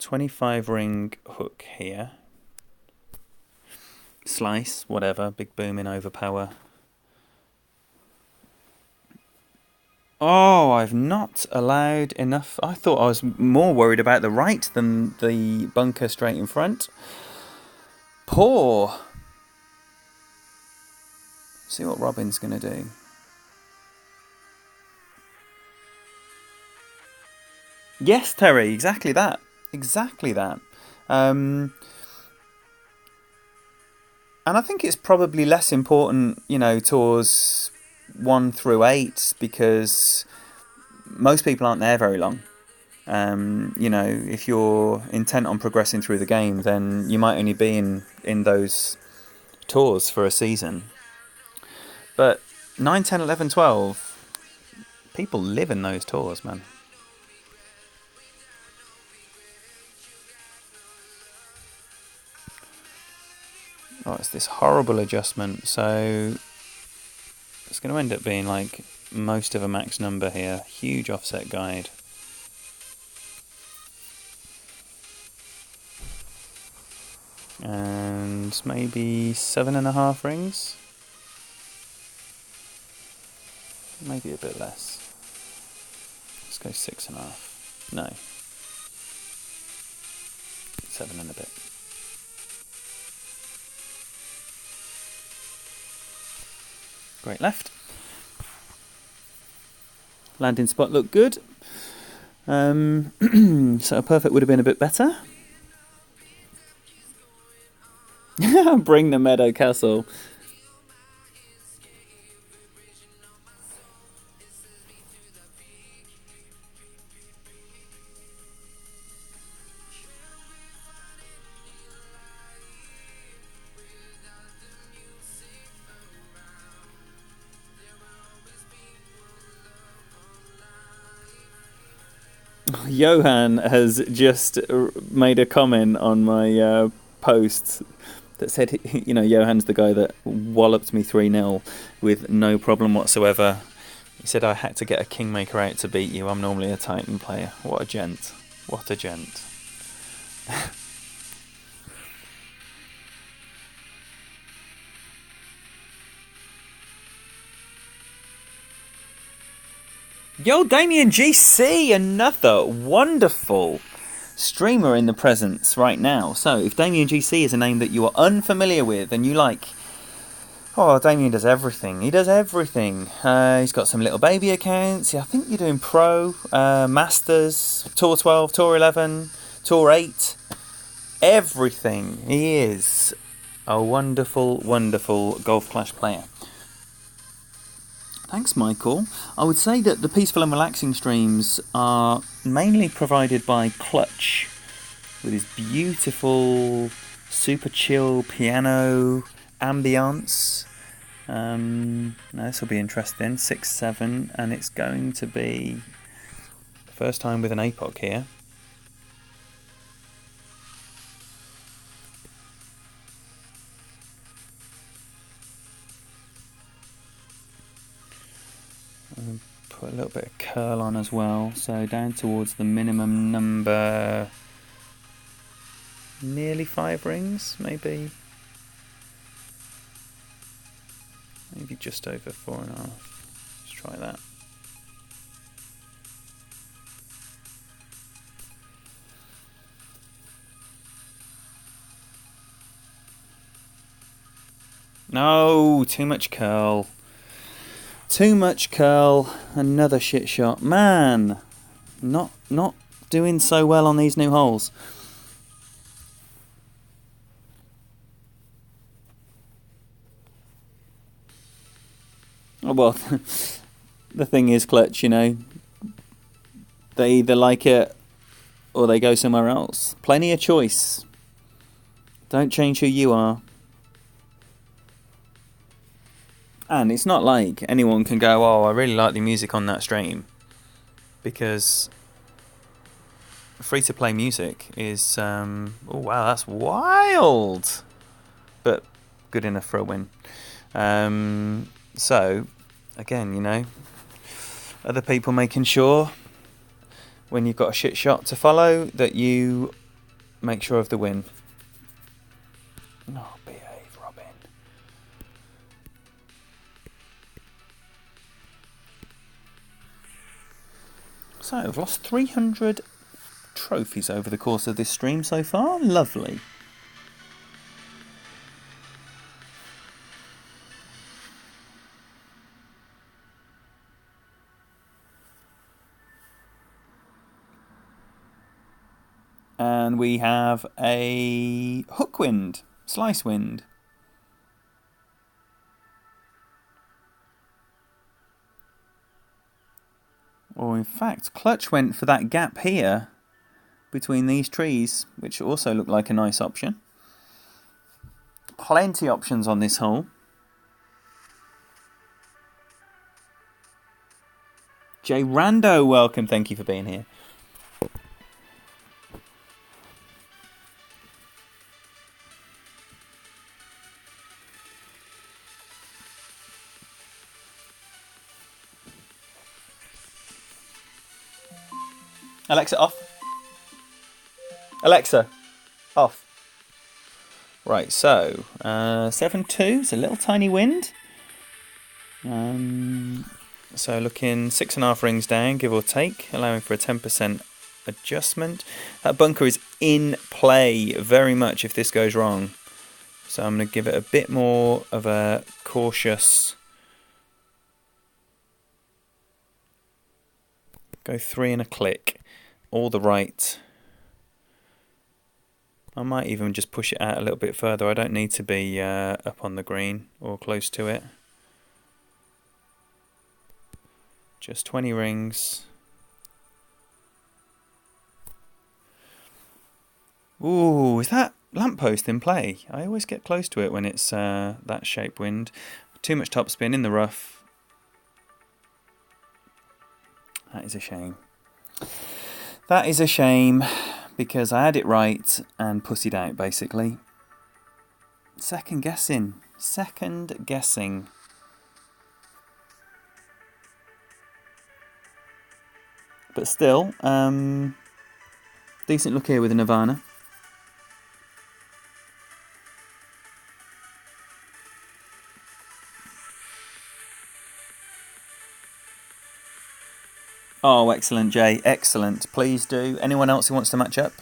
25 ring hook here. Slice, whatever, big boom in overpower. Oh, I've not allowed enough. I thought I was more worried about the right than the bunker straight in front. Poor. See what Robin's going to do. Yes, Terry, exactly that. Exactly that. And I think it's probably less important, you know, tours 1 through 8, because most people aren't there very long. You know, if you're intent on progressing through the game, then you might only be in those tours for a season. But 9, 10, 11, 12, people live in those tours, man. Oh, it's this horrible adjustment. So it's going to end up being like most of a max number here. Huge offset guide. And maybe 7.5 rings. Maybe a bit less. Let's go 6.5. No. 7 and a bit. Great left. Landing spot looked good. So a perfect would have been a bit better. Bring the Meadow Castle. Johan has just made a comment on my post that said, you know, Johan's the guy that walloped me 3-0 with no problem whatsoever. He said I had to get a Kingmaker out to beat you. I'm normally a Titan player. What a gent. What a gent. Yo, Damien GC, another wonderful streamer in the presence right now. So, if Damien GC is a name that you are unfamiliar with and you like, oh, Damien does everything. He does everything. He's got some little baby accounts. I think you're doing Pro, Masters, Tour 12, Tour 11, Tour 8. Everything. He is a wonderful, wonderful Golf Clash player. Thanks, Michael. I would say that the peaceful and relaxing streams are mainly provided by Clutch, with his beautiful, super chill piano ambience. Now this will be interesting. 6-7, and it's going to be the first time with an APOC here. Put a little bit of curl on as well, so down towards the minimum number, nearly 5 rings, maybe just over 4.5. Let's try that. No, too much curl. Too much curl. Another shit shot. Man, not doing so well on these new holes. Oh, well, the thing is, Clutch, you know, they either like it or they go somewhere else. Plenty of choice. Don't change who you are. And it's not like anyone can go, oh, I really like the music on that stream. Because free-to-play music is, oh wow, that's wild. But good enough for a win. So, again, you know, other people making sure when you've got a shit shot to follow that you make sure of the win. Oh, behave, Robin. So, I've lost 300 trophies over the course of this stream so far. Lovely. And we have a hook wind, slice wind. Or in fact, Clutch went for that gap here between these trees, which also looked like a nice option. Plenty options on this hole. Jay Rando, welcome. Thank you for being here. Alexa, off. Alexa, off. Right, so 7-2 is a little tiny wind. So looking 6.5 rings down, give or take, allowing for a 10% adjustment. That bunker is in play very much if this goes wrong. So I'm going to give it a bit more of a cautious. Go 3 and a click. All the right. I might even just push it out a little bit further. I don't need to be up on the green or close to it. Just 20 rings. Ooh, is that lamppost in play? I always get close to it when it's that shape wind. Too much topspin in the rough. That is a shame. That is a shame, because I had it right and pussied out, basically. Second guessing. But still, decent look here with the Nirvana. Oh, excellent, Jay. Excellent. Please do. Anyone else who wants to match up,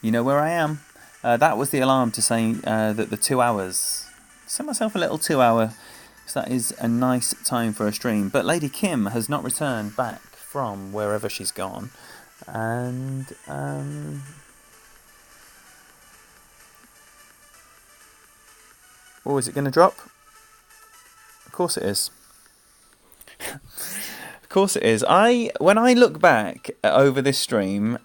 you know where I am. That was the alarm to say that the 2 hours. Set myself a little 2 hour, because that is a nice time for a stream. But Lady Kim has not returned back from wherever she's gone. And oh, is it going to drop? Of course it is. Of course it is. When I look back over this stream,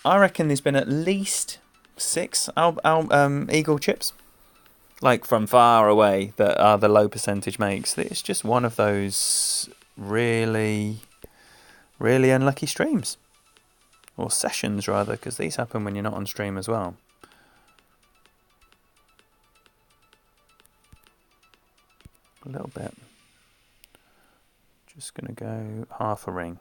I reckon there's been at least 6 eagle chips, like from far away, that are the low percentage makes. It's just one of those really, really unlucky streams, or sessions rather, because these happen when you're not on stream as well. A little bit. Just going to go half a ring.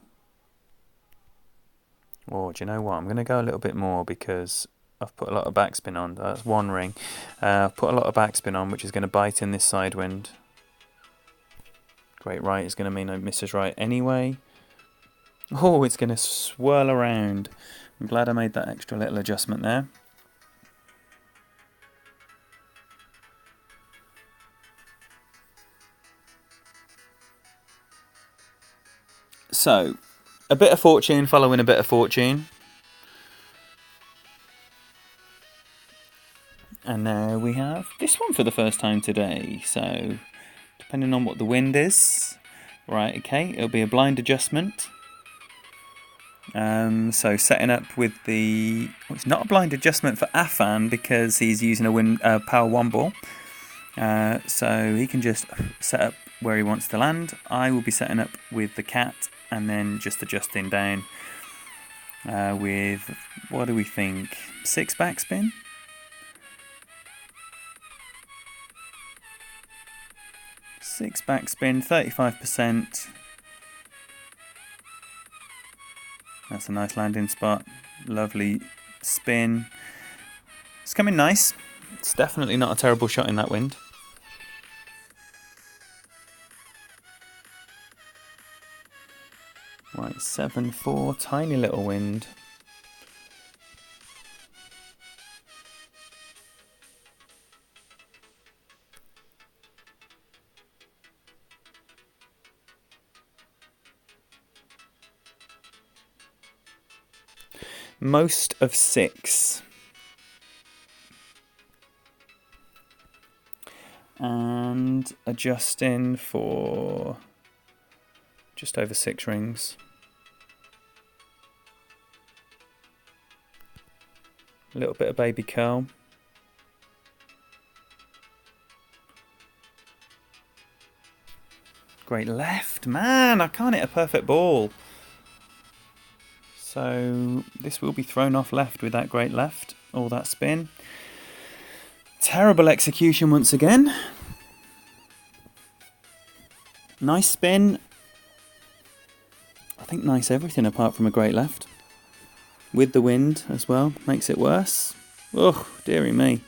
Or do you know what? I'm going to go a little bit more, because I've put a lot of backspin on. That's one ring. I've put a lot of backspin on, which is going to bite in this side wind. Great right is going to mean I misses right anyway. Oh, it's going to swirl around. I'm glad I made that extra little adjustment there. So, a bit of fortune following a bit of fortune. And now we have this one for the first time today. So, depending on what the wind is. Right, okay, it'll be a blind adjustment. So setting up with the... Well, it's not a blind adjustment for Afan, because he's using a power 1 ball. So he can just set up where he wants to land. I will be setting up with the cat, and then just adjusting down with, what do we think, 6 backspin? Six backspin, 35%. That's a nice landing spot. Lovely spin. It's coming nice. It's definitely not a terrible shot in that wind. Right, 7-4, tiny little wind. Most of 6. And adjusting for just over 6 rings. A little bit of baby curl. Great left. Man, I can't hit a perfect ball. So this will be thrown off left with that great left. All that spin. Terrible execution once again. Nice spin. I think nice everything apart from a great left. With the wind as well. Makes it worse. Oh, dearie me.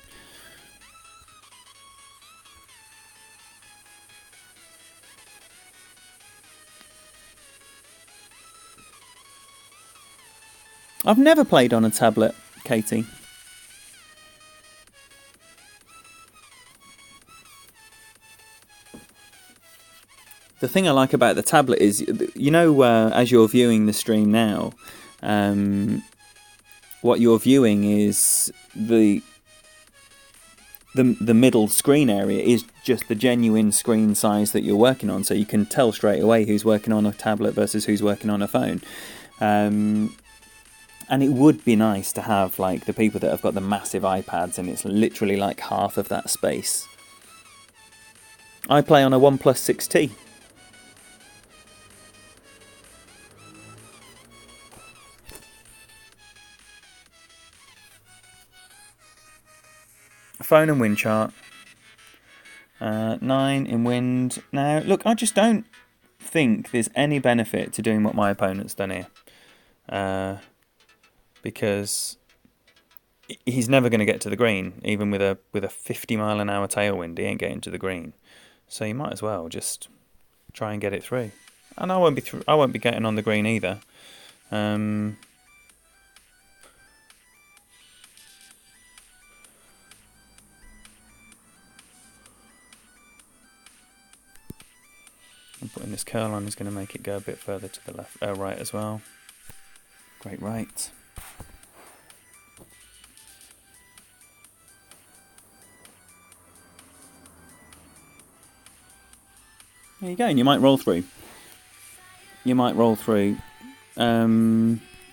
I've never played on a tablet, Katie. The thing I like about the tablet is, you know, as you're viewing the stream now, what you're viewing is the middle screen area is just the genuine screen size that you're working on, so you can tell straight away who's working on a tablet versus who's working on a phone. And it would be nice to have, like, the people that have got the massive iPads and it's literally like half of that space. I play on a OnePlus 6T. phone and wind chart. 9 in wind. Now, look, I just don't think there's any benefit to doing what my opponent's done here. Because he's never going to get to the green, even with a 50-mile-an-hour tailwind. He ain't getting to the green, so you might as well just try and get it through. And I won't be getting on the green either. I'm putting this curl on is going to make it go a bit further to the left, right as well. Great right. There you go, and you might roll through.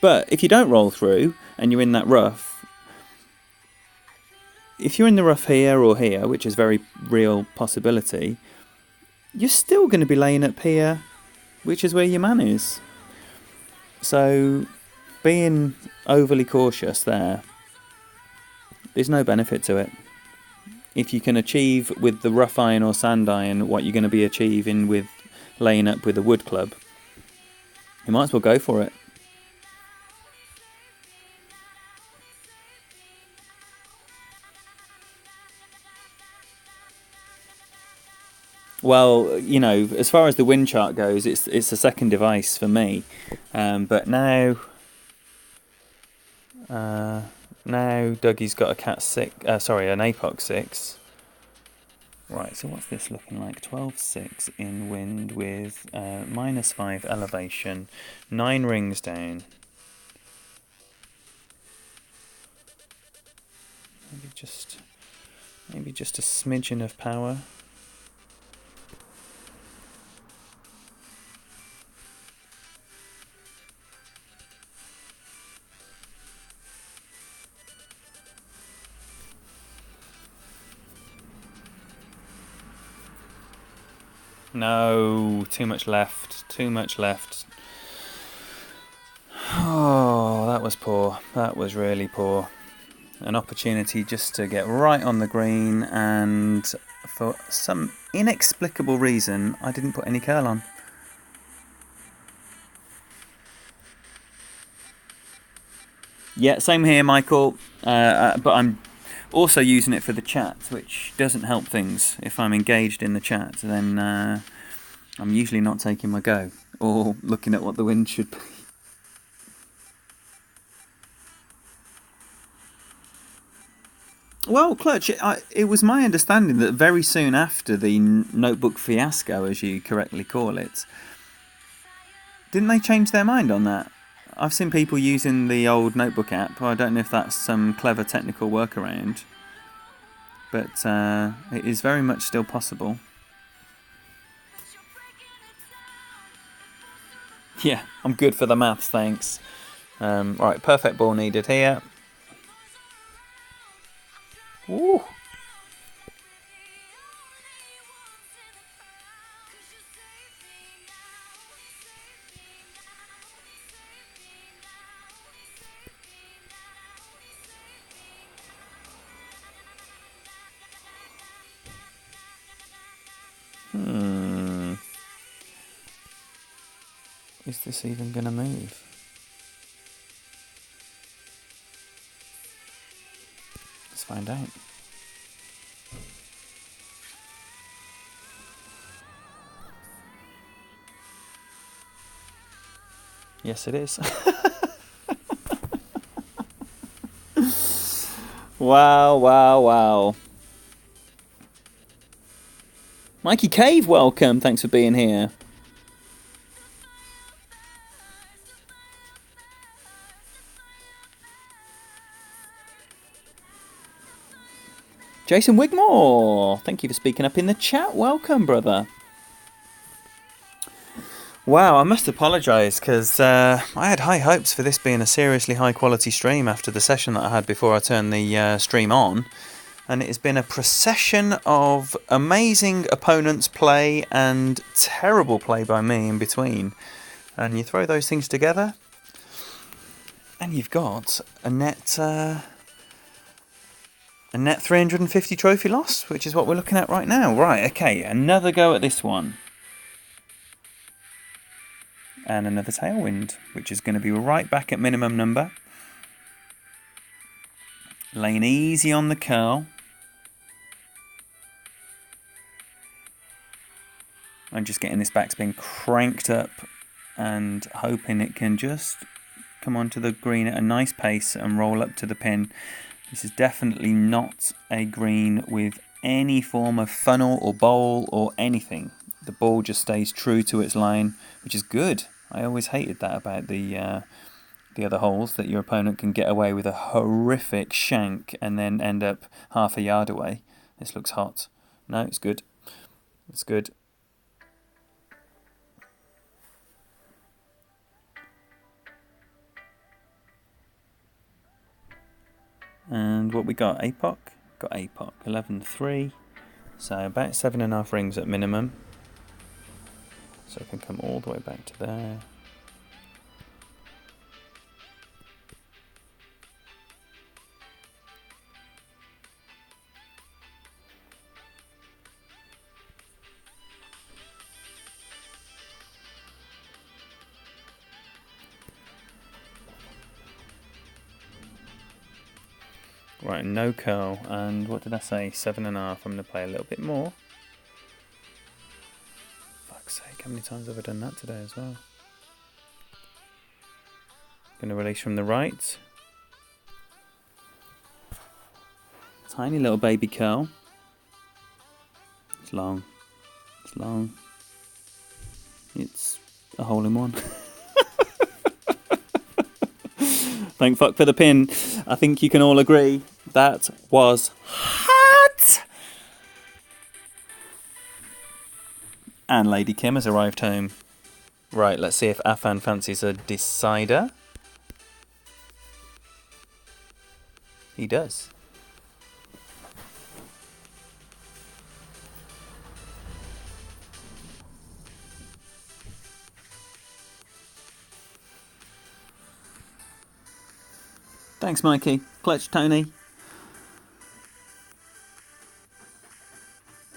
But if you don't roll through and you're in that rough, if you're in the rough here or here, which is very real possibility, you're still going to be laying up here, which is where your man is. So being overly cautious there's no benefit to it. If you can achieve with the rough iron or sand iron what you're going to be achieving with laying up with a wood club, you might as well go for it. Well, you know, as far as the wind chart goes, it's a second device for me. But now Dougie's got a cat 6, an APOC 6. Right, so what's this looking like? 12.6 in wind with -5 elevation, 9 rings down. Maybe just a smidgen of power. No, too much left. Oh, that was poor. That was really poor. An opportunity just to get right on the green, and for some inexplicable reason, I didn't put any curl on. Yeah, same here, Michael. But I'm also using it for the chat, which doesn't help things. If I'm engaged in the chat, then I'm usually not taking my go or looking at what the wind should be. Well, Clutch, it was my understanding that very soon after the notebook fiasco, as you correctly call it, didn't they change their mind on that? I've seen people using the old notebook app. I don't know if that's some clever technical workaround, but it is very much still possible. Yeah, I'm good for the maths, thanks. Right, perfect ball needed here. Ooh. Is this even going to move? Let's find out. Yes, it is. Wow. Mikey Cave, welcome. Thanks for being here. Jason Wigmore, thank you for speaking up in the chat. Welcome, brother. Wow, I must apologise because I had high hopes for this being a seriously high quality stream after the session that I had before I turned the stream on. And it has been a procession of amazing opponents' play and terrible play by me in between. And you throw those things together and you've got a net a net 350 trophy loss, which is what we're looking at right now. Right, okay, another go at this one. And another tailwind, which is going to be right back at minimum number. Laying easy on the curl. I'm just getting this backspin cranked up and hoping it can just come onto the green at a nice pace and roll up to the pin. This is definitely not a green with any form of funnel or bowl or anything. The ball just stays true to its line, which is good. I always hated that about the other holes, that your opponent can get away with a horrific shank and then end up half a yard away. This looks hot. No, it's good. It's good. And what we got? APOC? Got APOC. 11.3. So about 7.5 rings at minimum. So I can come all the way back to there. Right, no curl, and what did I say? 7.5. I'm going to play a little bit more. Fuck's sake, how many times have I done that today as well? Going to release from the right. Tiny little baby curl. It's long. It's long. It's a hole in one. Thank fuck for the pin. I think you can all agree that was hot. And Lady Kim has arrived home. Right, let's see if Afan fancies a decider. He does. Thanks, Mikey. Clutch, Tony.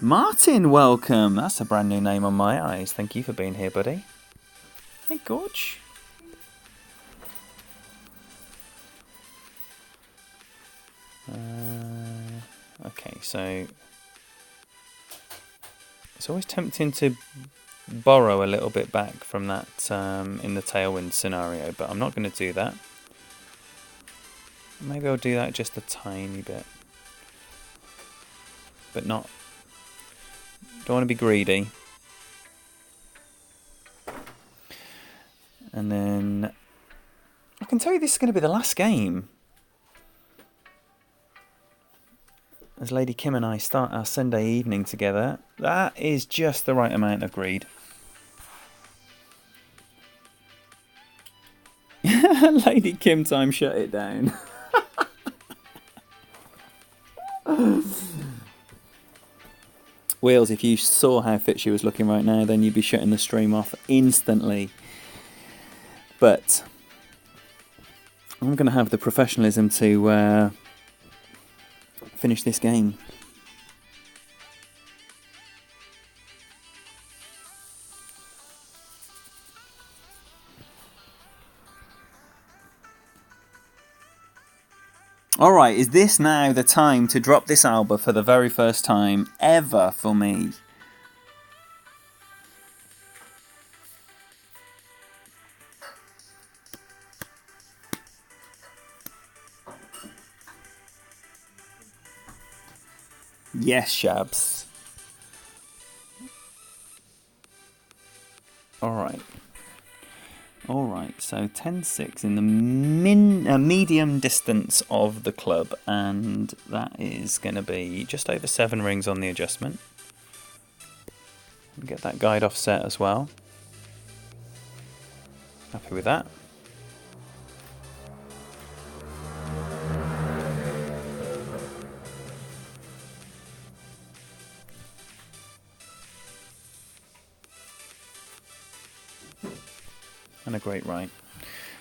Martin, welcome. That's a brand new name on my eyes. Thank you for being here, buddy. Hey, Gorge. Okay, so it's always tempting to borrow a little bit back from that in the tailwind scenario, but I'm not going to do that. Maybe I'll do that just a tiny bit, but not. Don't want to be greedy. And then I can tell you this is going to be the last game. As Lady Kim and I start our Sunday evening together, that is just the right amount of greed. Lady Kim time shut it down. Wheels, if you saw how fit she was looking right now, then you'd be shutting the stream off instantly. But I'm going to have the professionalism to finish this game. Alright, is this now the time to drop this Alba for the very first time ever for me? Yes, Shabs. Alright. Alright, so 10-6 in the medium distance of the club, and that is going to be just over 7 rings on the adjustment. Get that guide offset as well. Happy with that. And a great right.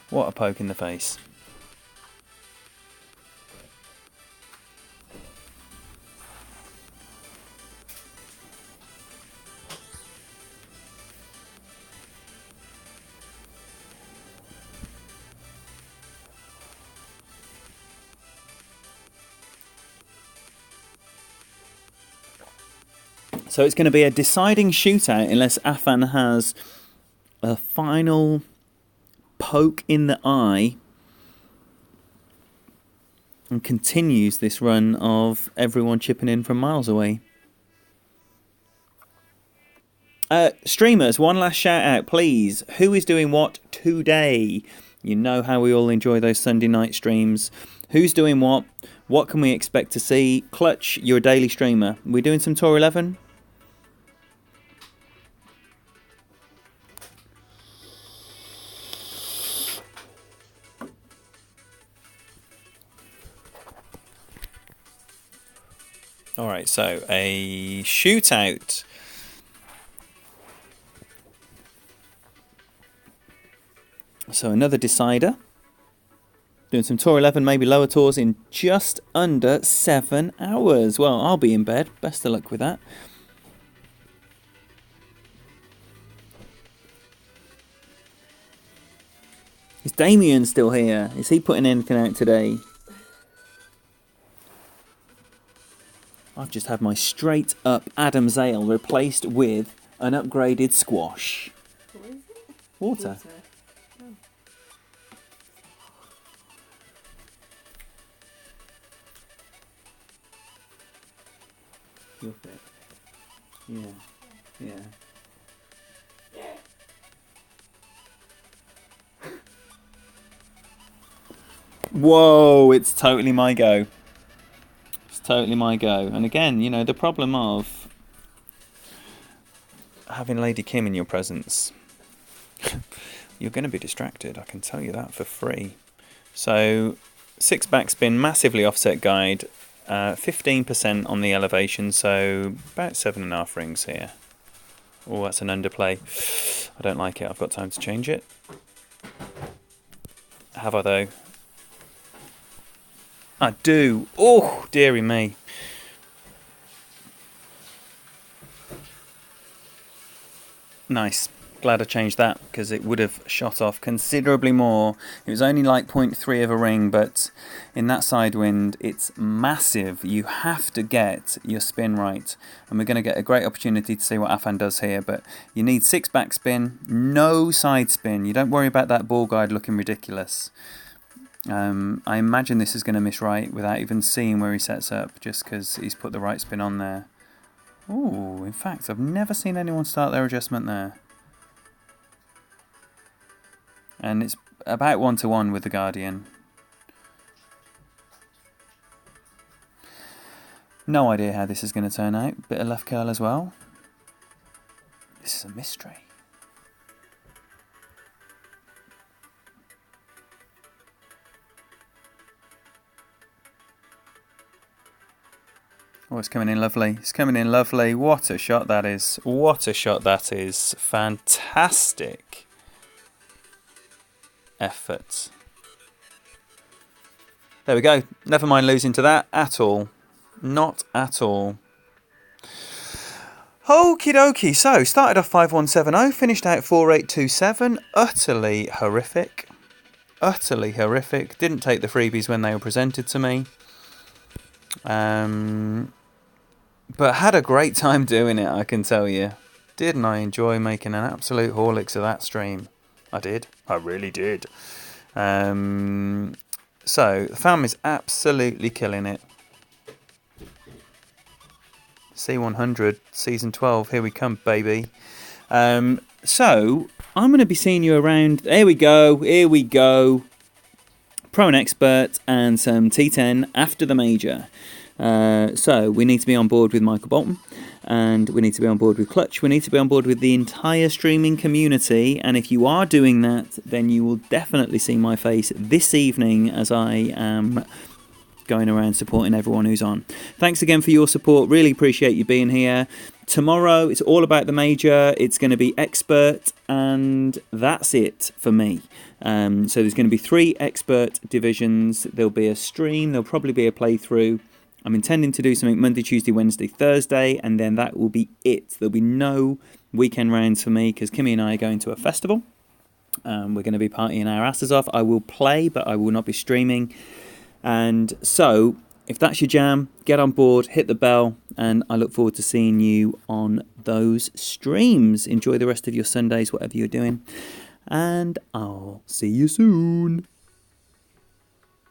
What a poke in the face. So it's going to be a deciding shootout unless Afan has a final poke in the eye and continues this run of everyone chipping in from miles away. Streamers, one last shout out, please. Who is doing what today? You know how we all enjoy those Sunday night streams. Who's doing what? What can we expect to see? Clutch, you're a daily streamer. We're doing some Tour 11? Alright, so a shootout. So another decider. Doing some Tour 11, maybe lower tours in just under 7 hours. Well, I'll be in bed. Best of luck with that. Is Damien still here? Is he putting anything out today? I've just had my straight up Adam's Ale replaced with an upgraded squash. What is it? Water. Oh. Your bit. Yeah. Whoa, it's totally my go. It's totally my go. And again, you know, the problem of having Lady Kim in your presence, you're going to be distracted, I can tell you that for free. So, 6 backspin, massively offset guide, 15% on the elevation, so about 7.5 rings here. Oh, that's an underplay. I don't like it, I've got time to change it. Have I though? I do. Oh, dearie me. Nice. Glad I changed that because it would have shot off considerably more. It was only like 0.3 of a ring, but in that side wind, it's massive. You have to get your spin right. And we're going to get a great opportunity to see what Afan does here, but you need 6 backspin, no side spin. You don't worry about that ball guide looking ridiculous. I imagine this is going to miss right without even seeing where he sets up, just because he's put the right spin on there. Ooh, in fact, I've never seen anyone start their adjustment there. And it's about 1-to-1 with the Guardian. No idea how this is going to turn out. Bit of left curl as well. This is a mystery. Oh, it's coming in lovely. It's coming in lovely. What a shot that is. What a shot that is. Fantastic effort. There we go. Never mind losing to that at all. Not at all. Okie dokie. So, started off 5170, finished out 4827. Utterly horrific. Utterly horrific. Didn't take the freebies when they were presented to me. But had a great time doing it, I can tell you. Didn't I enjoy making an absolute horlicks of that stream? I did. I really did. So, the fam is absolutely killing it. C100, Season 12, here we come, baby. So, I'm going to be seeing you around... Here we go. Pro and Expert and some T10 after the major. So we need to be on board with Michael Bolton, and we need to be on board with Clutch. We need to be on board with the entire streaming community, and if you are doing that, then you will definitely see my face this evening as I am going around supporting everyone who's on. Thanks again for your support. Really appreciate you being here. Tomorrow it's all about the major. It's going to be Expert, and that's it for me. So there's going to be 3 Expert divisions. There'll be a stream. There'll probably be a playthrough. I'm intending to do something Monday, Tuesday, Wednesday, Thursday, and then that will be it. There'll be no weekend rounds for me because Kimmy and I are going to a festival. We're going to be partying our asses off. I will play, but I will not be streaming. And so, if that's your jam, get on board, hit the bell, and I look forward to seeing you on those streams. Enjoy the rest of your Sundays, whatever you're doing, and I'll see you soon.